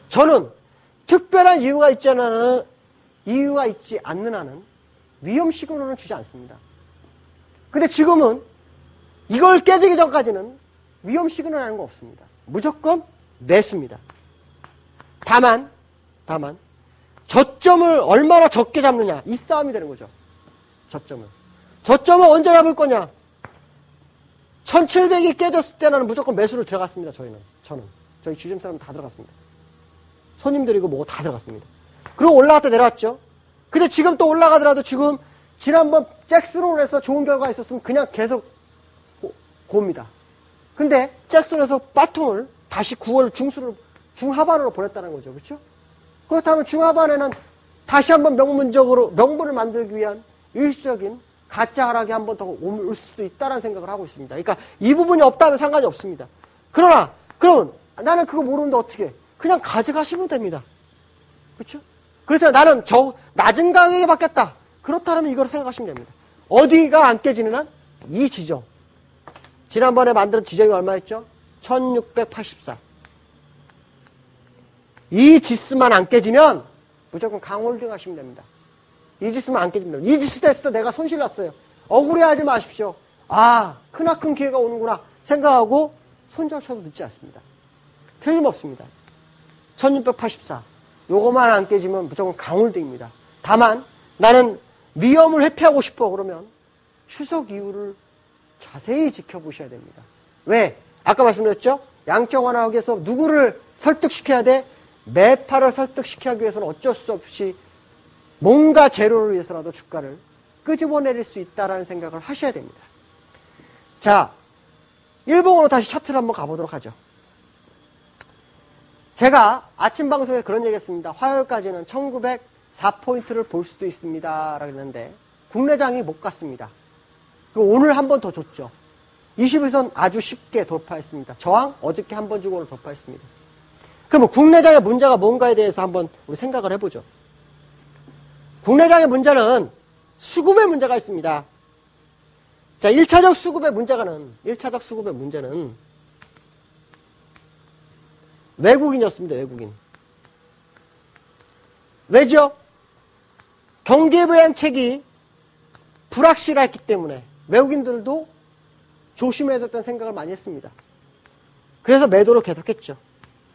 저는 특별한 이유가 있지 않는 한은 위험 시그널은 주지 않습니다. 근데 지금은 이걸 깨지기 전까지는 위험 시그널이라는 거 없습니다. 무조건 매수입니다. 다만 저점을 얼마나 적게 잡느냐, 이 싸움이 되는 거죠. 저점을 언제 잡을 거냐. 1700이 깨졌을 때는 무조건 매수를 들어갔습니다. 저희 주점 사람 다 들어갔습니다. 손님들이고 뭐고 다 들어갔습니다. 그리고 올라갔다 내려왔죠. 근데 지금 또 올라가더라도 지금 지난번 잭스론에서 좋은 결과가 있었으면 그냥 계속 고입니다. 근데 잭슨에서 바통을 다시 9월 중하반으로 보냈다는 거죠. 그렇죠? 그렇다면 중하반에는 다시 한번 명분을 만들기 위한 일시적인 가짜 하락이 한 번 더 올 수도 있다는 생각을 하고 있습니다. 그러니까 이 부분이 없다면 상관이 없습니다. 그러면 나는 그거 모르는데 어떻게? 그냥 가져가시면 됩니다. 그렇죠? 그래서 나는 낮은 가격에 받겠다. 그렇다면 이걸 생각하시면 됩니다. 어디가 안 깨지는 한? 이 지점. 지난번에 만든 지점이 얼마였죠? 1684. 이 지수만 안 깨지면 무조건 강홀딩 하시면 됩니다. 이 지수만 안 깨지면 됩니다. 이 지수 됐을 때 내가 손실 났어요. 억울해하지 마십시오. 크나큰 기회가 오는구나 생각하고 손절 쳐도 늦지 않습니다. 틀림없습니다. 1684. 요거만 안 깨지면 무조건 강홀딩입니다. 다만 나는 위험을 회피하고 싶어 그러면 추석 이후를 자세히 지켜보셔야 됩니다. 왜? 아까 말씀드렸죠? 양적 완화하기 위해서 누구를 설득시켜야 돼? 매파를 설득시키기 위해서는 어쩔 수 없이 뭔가 재료를 위해서라도 주가를 끄집어내릴 수 있다는 생각을 하셔야 됩니다. 자, 일봉으로 다시 차트를 한번 가보도록 하죠. 제가 아침 방송에 그런 얘기 했습니다. 화요일까지는 1904포인트를 볼 수도 있습니다. 라고 했는데 국내장이 못 갔습니다. 오늘 한 번 더 줬죠. 21선 아주 쉽게 돌파했습니다. 저항 어저께 한 번 주고 오늘 돌파했습니다. 그럼 국내장의 문제가 뭔가에 대해서 한번 우리 생각을 해보죠. 국내장의 문제는 수급의 문제가 있습니다. 자, 1차적 수급의 문제는 외국인이었습니다. 외국인. 왜죠? 경기부양책이 불확실했기 때문에 외국인들도 조심해야 됐다는 생각을 많이 했습니다. 그래서 매도를 계속했죠.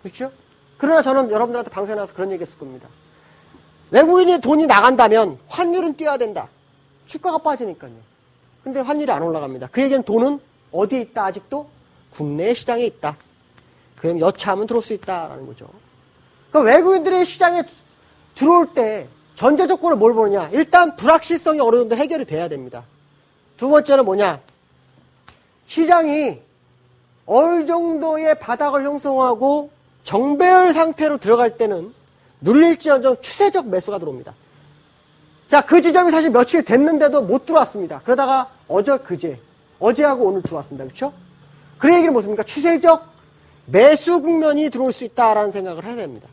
그렇죠? 그러나 저는 여러분들한테 방송에 나와서 그런 얘기 했을 겁니다. 외국인이 돈이 나간다면 환율은 뛰어야 된다. 주가가 빠지니까요. 근데 환율이 안 올라갑니다. 그 얘기는 돈은 어디에 있다? 아직도 국내 시장에 있다. 그럼 여차하면 들어올 수 있다라는 거죠. 그러니까 외국인들이 시장에 들어올 때 전제 조건을 뭘 보느냐. 일단 불확실성이 어느 정도 해결이 돼야 됩니다. 두 번째는 뭐냐. 시장이 어느 정도의 바닥을 형성하고 정배열 상태로 들어갈 때는 눌릴지언정 추세적 매수가 들어옵니다. 자, 그 지점이 사실 며칠 됐는데도 못 들어왔습니다. 그러다가 어제하고 오늘 들어왔습니다. 그렇죠? 그 얘기는 무엇입니까? 추세적 매수 국면이 들어올 수 있다라는 생각을 해야 됩니다.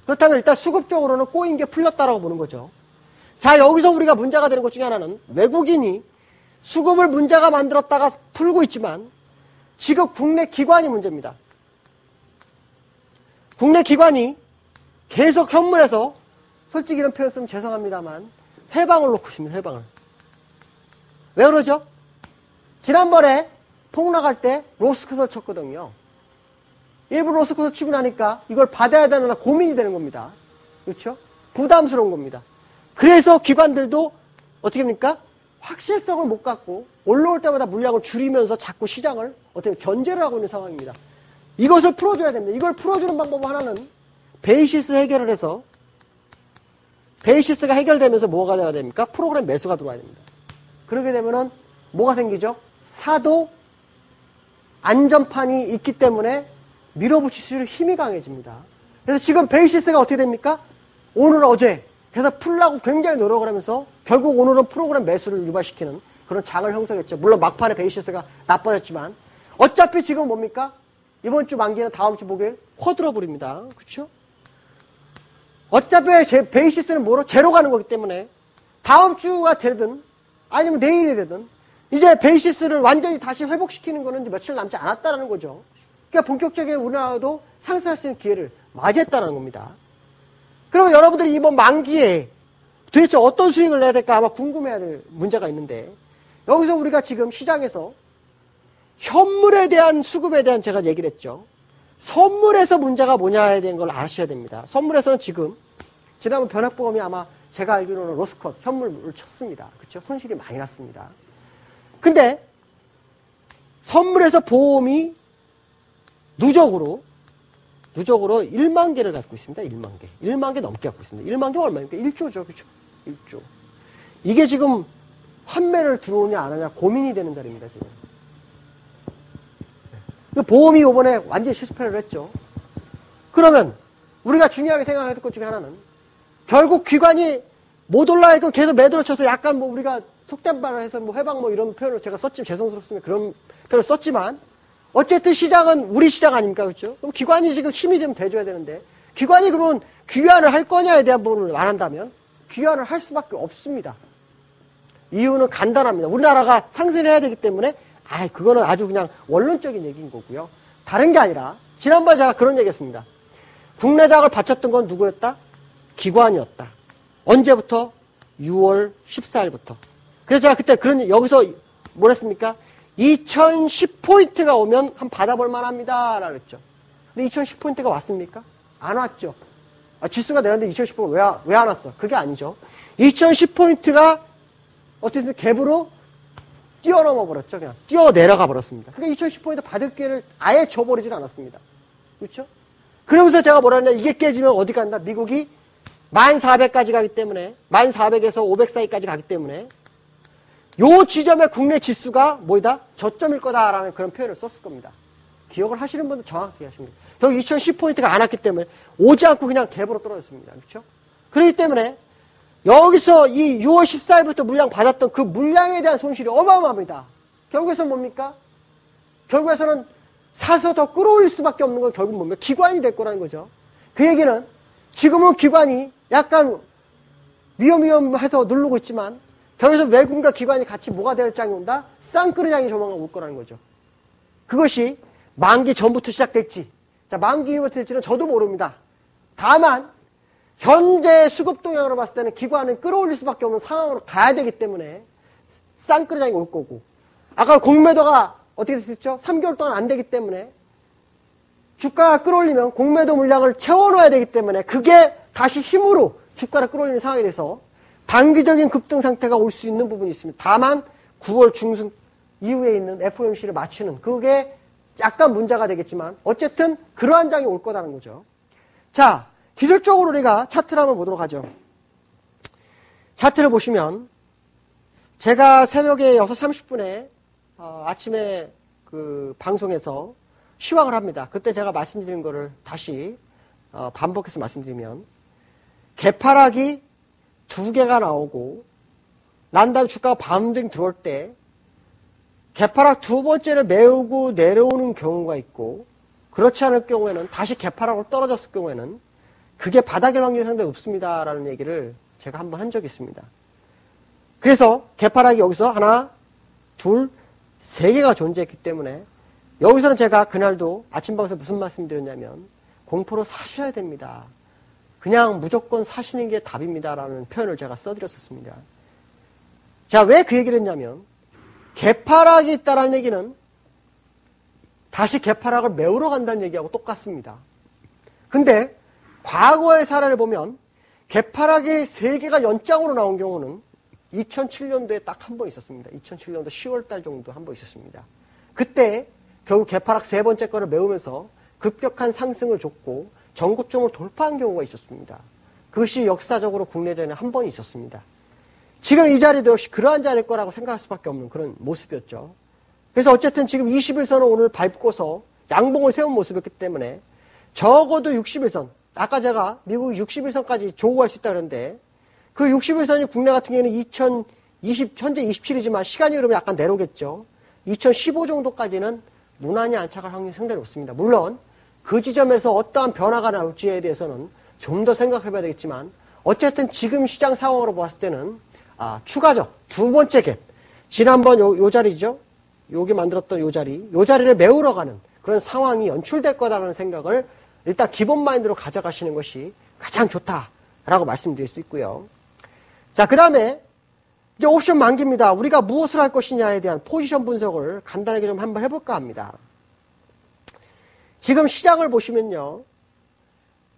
그렇다면 일단 수급적으로는 꼬인 게 풀렸다라고 보는 거죠. 자, 여기서 우리가 문제가 되는 것 중에 하나는 외국인이 수급을 문제가 만들었다가 풀고 있지만 지금 국내 기관이 문제입니다. 국내 기관이 계속 현물에서 솔직히 이런 표현 쓰면 죄송합니다만 회방을 놓고 있습니다. 회방을. 왜 그러죠? 지난번에 폭락할 때 로스컷을 쳤거든요. 일부 로스컷을 치고 나니까 이걸 받아야 되나 고민이 되는 겁니다. 그렇죠? 부담스러운 겁니다. 그래서 기관들도 어떻게 합니까? 확실성을 못 갖고 올라올 때마다 물량을 줄이면서 자꾸 시장을 어떻게 견제를 하고 있는 상황입니다. 이것을 풀어줘야 됩니다. 이걸 풀어주는 방법 하나는 베이시스 해결을 해서 베이시스가 해결되면서 뭐가 돼야 됩니까? 프로그램 매수가 들어와야 됩니다. 그렇게 되면은 뭐가 생기죠? 사도 안전판이 있기 때문에 밀어붙일 힘이 강해집니다. 그래서 지금 베이시스가 어떻게 됩니까? 오늘 어제 그래서 풀라고 굉장히 노력을 하면서 결국 오늘은 프로그램 매수를 유발시키는 그런 장을 형성했죠. 물론 막판에 베이시스가 나빠졌지만 어차피 지금 뭡니까? 이번 주 만기는 다음 주 목요일 쿼드러블입니다. 그렇죠? 어차피 베이시스는 뭐로? 제로 가는 거기 때문에 다음 주가 되든 아니면 내일이 되든 이제 베이시스를 완전히 다시 회복시키는 거는 이제 며칠 남지 않았다는 거죠. 그러니까 본격적인 우리나라도 상승할 수 있는 기회를 맞이했다는 겁니다. 그러면 여러분들이 이번 만기에 도대체 어떤 수익을 내야 될까 아마 궁금해야 될 문제가 있는데 여기서 우리가 지금 시장에서 현물에 대한 수급에 대한 제가 얘기를 했죠. 선물에서 문제가 뭐냐에 대한 걸 아셔야 됩니다. 선물에서는 지금 지난번 변액보험이 아마 제가 알기로는 로스컷 현물을 쳤습니다. 그렇죠? 손실이 많이 났습니다. 근데 선물에서 보험이 누적으로 1만 개를 갖고 있습니다. 1만 개. 1만 개 넘게 갖고 있습니다. 1만 개가 얼마입니까? 1조죠. 그렇죠? 1조. 이게 지금 환매를 들어오냐 안 하냐 고민이 되는 자리입니다. 지금. 보험이 이번에 완전히 실수패를 했죠. 그러면 우리가 중요하게 생각해야 될 것 중에 하나는 결국 기관이 못 올라가니까 계속 매도를 쳐서 약간 뭐 우리가 속된 말을 해서 뭐 회방 뭐 이런 표현을 제가 썼지만 죄송스럽습니다. 그런 표현을 썼지만 어쨌든 시장은 우리 시장 아닙니까? 그렇죠? 그럼 기관이 지금 힘이 좀 돼줘야 되는데 기관이 그러면 귀환을 할 거냐에 대한 부분을 말한다면 귀환을 할 수밖에 없습니다. 이유는 간단합니다. 우리나라가 상승을 해야 되기 때문에 그거는 아주 그냥 원론적인 얘기인 거고요. 다른 게 아니라 지난번에 제가 그런 얘기 했습니다. 국내장을 바쳤던 건 누구였다? 기관이었다. 언제부터? 6월 14일부터. 그래서 제가 그때 여기서 뭘 했습니까? 2010포인트가 오면 한 받아볼 만합니다. 라고 했죠. 근데 2010포인트가 왔습니까? 안 왔죠. 지수가 내렸는데 2010포인트 왜 안 왔어? 그게 아니죠. 2010포인트가 어떻게 됐습니까? 갭으로 뛰어넘어 버렸죠. 그냥 뛰어내려가 버렸습니다. 그러니까 2010포인트 받을 기회를 아예 줘버리진 않았습니다. 그렇죠? 그러면서 제가 뭐라 했냐? 이게 깨지면 어디 간다? 미국이 1400까지 가기 때문에 1400에서 500 사이까지 가기 때문에 요 지점의 국내 지수가 뭐이다? 저점일 거다라는 그런 표현을 썼을 겁니다. 기억을 하시는 분들 정확히 하십니다. 여기 2010포인트가 안 왔기 때문에 오지 않고 그냥 갭으로 떨어졌습니다. 그렇죠? 그렇기 때문에 여기서 이 6월 14일부터 물량 받았던 그 물량에 대한 손실이 어마어마합니다. 결국에서는 뭡니까? 결국에서는 사서 더 끌어올릴 수밖에 없는 건 결국 뭡니까? 기관이 될 거라는 거죠. 그 얘기는 지금은 기관이 약간 위험해서 누르고 있지만 결국에서 외국인과 기관이 같이 뭐가 될 장이 온다? 쌍끌이장이 조만간 올 거라는 거죠. 그것이 만기 전부터 시작됐지. 자, 만기 이후부터 될지는 저도 모릅니다. 다만 현재 수급 동향으로 봤을 때는 기관은 끌어올릴 수밖에 없는 상황으로 가야 되기 때문에 쌍끌이장이 올 거고 아까 공매도가 어떻게 됐었죠? 3개월 동안 안 되기 때문에 주가가 끌어올리면 공매도 물량을 채워넣어야 되기 때문에 그게 다시 힘으로 주가를 끌어올리는 상황이 돼서 단기적인 급등 상태가 올 수 있는 부분이 있습니다. 다만 9월 중순 이후에 있는 FOMC를 맞추는 그게 약간 문제가 되겠지만 어쨌든 그러한 장이 올 거라는 거죠. 자, 기술적으로 우리가 차트를 한번 보도록 하죠. 차트를 보시면 제가 새벽에 6시 30분에 아침에 그 방송에서 시황을 합니다. 그때 제가 말씀드린 거를 다시 반복해서 말씀드리면 개파락이 2개가 나오고 난 다음에 주가가 반등 들어올 때 개파락 2번째를 메우고 내려오는 경우가 있고 그렇지 않을 경우에는 다시 개파락으로 떨어졌을 경우에는 그게 바닥일 확률이 상당히 높습니다라는 얘기를 제가 한번 한 적이 있습니다. 그래서 개파락이 여기서 하나, 둘, 3개가 존재했기 때문에 여기서는 제가 그날도 아침 방송에서 무슨 말씀 드렸냐면 공포로 사셔야 됩니다. 그냥 무조건 사시는 게 답입니다라는 표현을 제가 써드렸었습니다. 자, 왜 그 얘기를 했냐면 개파락이 있다라는 얘기는 다시 개파락을 메우러 간다는 얘기하고 똑같습니다. 근데 과거의 사례를 보면 개파락이 3개가 연장으로 나온 경우는 2007년도에 딱 한 번 있었습니다. 2007년도 10월달 정도 한 번 있었습니다. 그때 결국 개파락 3번째 거를 메우면서 급격한 상승을 줬고 전고점을 돌파한 경우가 있었습니다. 그것이 역사적으로 국내전에 한 번 있었습니다. 지금 이 자리도 역시 그러한 자리일 거라고 생각할 수밖에 없는 그런 모습이었죠. 그래서 어쨌든 지금 21선을 오늘 밟고서 양봉을 세운 모습이었기 때문에 적어도 61선, 아까 제가 미국 61선까지 조우할 수 있다 그랬는데 그 61선이 국내 같은 경우에는 2020, 현재 27이지만 시간이 흐르면 약간 내려오겠죠. 2015 정도까지는 무난히 안착할 확률이 상당히 높습니다. 물론 그 지점에서 어떠한 변화가 나올지에 대해서는 좀 더 생각해 봐야 되겠지만 어쨌든 지금 시장 상황으로 봤을 때는 추가적 2번째 갭, 지난번 요 자리죠. 여기 만들었던 요 자리를 메우러 가는 그런 상황이 연출될 거다라는 생각을 일단 기본 마인드로 가져가시는 것이 가장 좋다라고 말씀드릴 수 있고요. 자, 그 다음에 이제 옵션 만기입니다. 우리가 무엇을 할 것이냐에 대한 포지션 분석을 간단하게 좀 한번 해볼까 합니다. 지금 시장을 보시면요.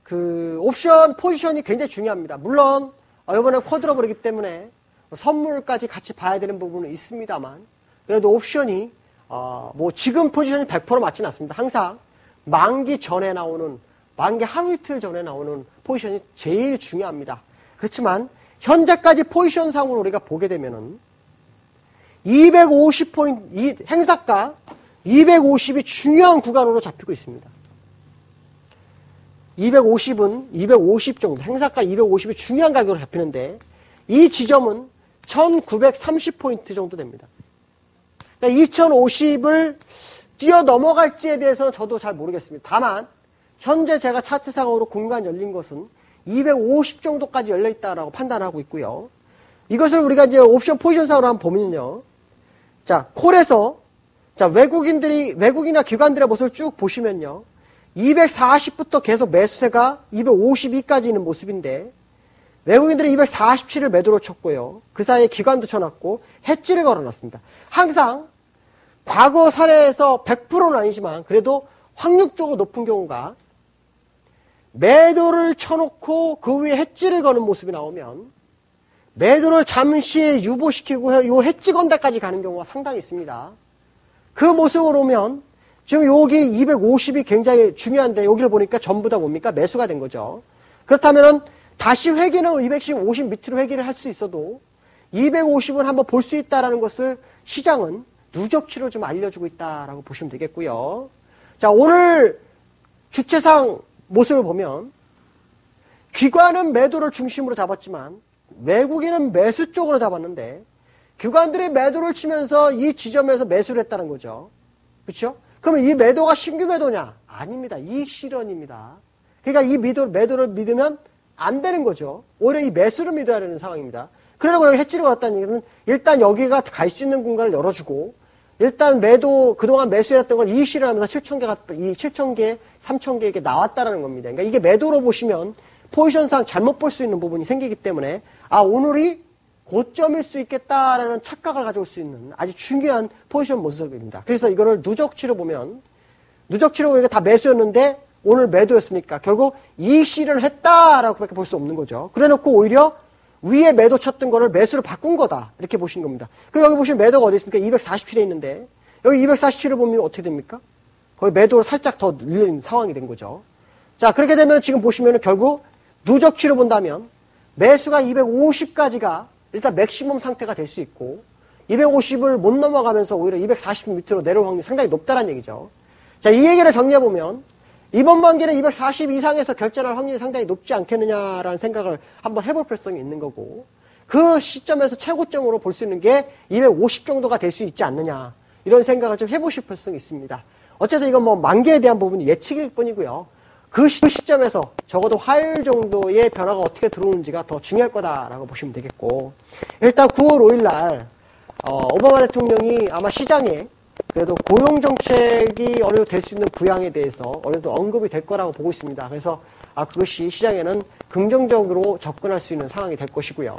그 옵션 포지션이 굉장히 중요합니다. 물론 이번에 쿼드러블이기 때문에 선물까지 같이 봐야 되는 부분은 있습니다만 그래도 옵션이 뭐 지금 포지션이 100% 맞지는 않습니다. 항상 만기 전에 나오는 만기 하루 이틀 전에 나오는 포지션이 제일 중요합니다. 그렇지만 현재까지 포지션상으로 우리가 보게 되면은 250포인트 행사가 250이 중요한 구간으로 잡히고 있습니다. 250은 250 정도, 행사가 250이 중요한 가격으로 잡히는데 이 지점은 1930포인트 정도 됩니다. 그러니까 2050을 뛰어넘어갈지에 대해서는 저도 잘 모르겠습니다. 다만 현재 제가 차트상으로 공간 열린 것은 250 정도까지 열려있다라고 판단하고 있고요. 이것을 우리가 이제 옵션 포지션상으로 한번 보면요. 자, 콜에서 자, 외국이나 기관들의 모습을 쭉 보시면요. 240부터 계속 매수세가 252까지 있는 모습인데 외국인들이 247을 매도로 쳤고요. 그 사이에 기관도 쳐놨고 해지를 걸어놨습니다. 항상 과거 사례에서 100%는 아니지만 그래도 확률적으로 높은 경우가 매도를 쳐놓고 그 위에 해지를 거는 모습이 나오면 매도를 잠시 유보시키고 요 해지 건대까지 가는 경우가 상당히 있습니다. 그 모습으로 오면 지금 여기 250이 굉장히 중요한데 여기를 보니까 전부 다 뭡니까? 매수가 된 거죠. 그렇다면은 다시 회기는 250 밑으로 회기를 할 수 있어도 250은 한번 볼 수 있다라는 것을 시장은 누적치로 좀 알려주고 있다라고 보시면 되겠고요. 자, 오늘 주체상 모습을 보면 기관은 매도를 중심으로 잡았지만 외국인은 매수 쪽으로 잡았는데 기관들이 매도를 치면서 이 지점에서 매수를 했다는 거죠. 그렇죠? 그러면 이 매도가 신규 매도냐? 아닙니다. 이익 실현입니다. 그러니까 이 매도를 믿으면 안 되는 거죠. 오히려 이 매수를 믿어야 되는 상황입니다. 그러려고 여기 해지를 걸었다는 얘기는 일단 여기가 갈 수 있는 공간을 열어주고 일단 그동안 매수했던 걸 이익 실현하면서 7,000개, 3,000개 이렇게 나왔다라는 겁니다. 그러니까 이게 매도로 보시면 포지션상 잘못 볼 수 있는 부분이 생기기 때문에 오늘이 고점일 수 있겠다라는 착각을 가져올 수 있는 아주 중요한 포지션 모습입니다. 그래서 이거를 누적치로 보면 이게 다 매수였는데 오늘 매도였으니까 결국 이익 실현을 했다라고밖에 볼 수 없는 거죠. 그래놓고 오히려 위에 매도 쳤던 거를 매수로 바꾼 거다 이렇게 보시는 겁니다. 그럼 여기 보시면 매도가 어디 있습니까? 247에 있는데 여기 247을 보면 어떻게 됩니까? 거의 매도를 살짝 더 늘린 상황이 된 거죠. 자, 그렇게 되면 지금 보시면은 결국 누적치로 본다면 매수가 250까지가 일단 맥시멈 상태가 될 수 있고 250을 못 넘어가면서 오히려 240 밑으로 내려올 확률이 상당히 높다는 얘기죠. 자, 이 얘기를 정리해보면 이번 반기는 240 이상에서 결전할 확률이 상당히 높지 않겠느냐라는 생각을 한번 해볼 필요성이 있는 거고 그 시점에서 최고점으로 볼 수 있는 게 250 정도가 될 수 있지 않느냐 이런 생각을 좀 해보실 필요성이 있습니다. 어쨌든 이건 뭐 만기에 대한 부분이 예측일 뿐이고요. 그 시점에서 적어도 화요일 정도의 변화가 어떻게 들어오는지가 더 중요할 거다라고 보시면 되겠고 일단 9월 5일 날 오바마 대통령이 아마 시장에 그래도 고용정책이 어느 정도 될 수 있는 부양에 대해서 어느 정도 언급이 될 거라고 보고 있습니다. 그래서 그것이 시장에는 긍정적으로 접근할 수 있는 상황이 될 것이고요.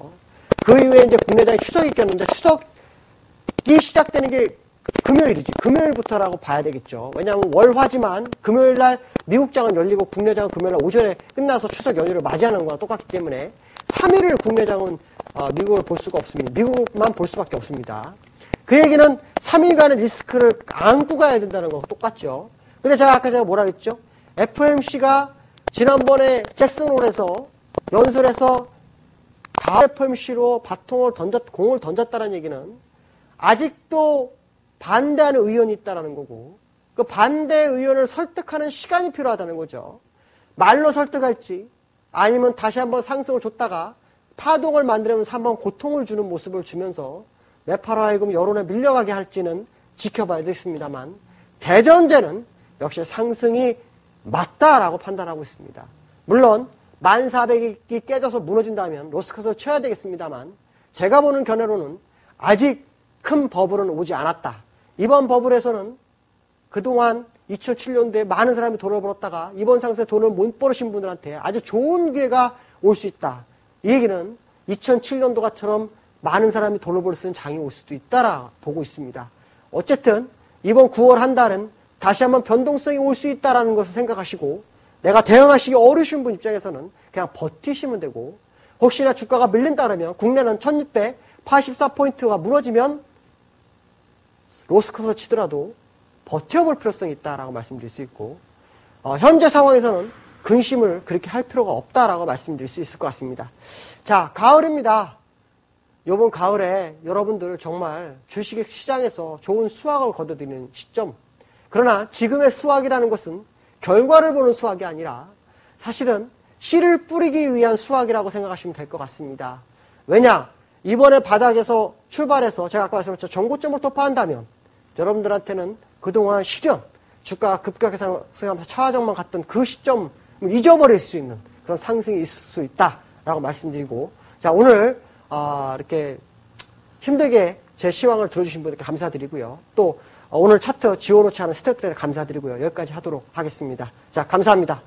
그 이후에 이제 국내장이 추석이 꼈는데 추석이 시작되는 게 금요일이지. 금요일부터라고 봐야 되겠죠. 왜냐하면 월화지만 금요일날 미국장은 열리고 국내장은 금요일날 오전에 끝나서 추석 연휴를 맞이하는 거랑 똑같기 때문에 3일을 국내장은 미국을 볼 수가 없습니다. 미국만 볼 수밖에 없습니다. 그 얘기는 3일간의 리스크를 안고 가야 된다는 거하고 똑같죠. 근데 제가 뭐라 그랬죠? FOMC가 지난번에 잭슨홀에서 연설에서 다 FOMC로 공을 던졌다는 얘기는 아직도 반대하는 의원이 있다는 거고 그 반대 의원을 설득하는 시간이 필요하다는 거죠. 말로 설득할지 아니면 다시 한번 상승을 줬다가 파동을 만들면서 한번 고통을 주는 모습을 주면서 매파로 하여금 여론에 밀려가게 할지는 지켜봐야 되겠습니다만 대전제는 역시 상승이 맞다라고 판단하고 있습니다. 물론 1400이 깨져서 무너진다면 로스컷을 쳐야 되겠습니다만 제가 보는 견해로는 아직 큰 버블은 오지 않았다. 이번 버블에서는 그동안 2007년도에 많은 사람이 돈을 벌었다가 이번 상승에 돈을 못 벌으신 분들한테 아주 좋은 기회가 올 수 있다. 이 얘기는 2007년도가처럼 많은 사람이 돈을 벌 수 있는 장이 올 수도 있다라 보고 있습니다. 어쨌든 이번 9월 한 달은 다시 한번 변동성이 올 수 있다라는 것을 생각하시고 내가 대응하시기 어려우신 분 입장에서는 그냥 버티시면 되고 혹시나 주가가 밀린다 그러면 국내는 1684포인트가 무너지면 로스컷을 치더라도 버텨볼 필요성이 있다라고 말씀드릴 수 있고 현재 상황에서는 근심을 그렇게 할 필요가 없다라고 말씀드릴 수 있을 것 같습니다. 자, 가을입니다. 이번 가을에 여러분들 정말 주식 시장에서 좋은 수확을 거둬들이는 시점. 그러나 지금의 수확이라는 것은 결과를 보는 수확이 아니라 사실은 씨를 뿌리기 위한 수확이라고 생각하시면 될 것 같습니다. 왜냐? 이번에 바닥에서 출발해서 제가 아까 말씀드렸죠. 정고점을突破한다면 여러분들한테는 그동안 실현, 주가가 급격하게 상승하면서 차화정만 갔던 그 시점을 잊어버릴 수 있는 그런 상승이 있을 수 있다라고 말씀드리고 자, 오늘 이렇게 힘들게 제 시황을 들어주신 분들께 감사드리고요. 또 오늘 차트 지워놓지 않은 스태프들에 감사드리고요. 여기까지 하도록 하겠습니다. 자, 감사합니다.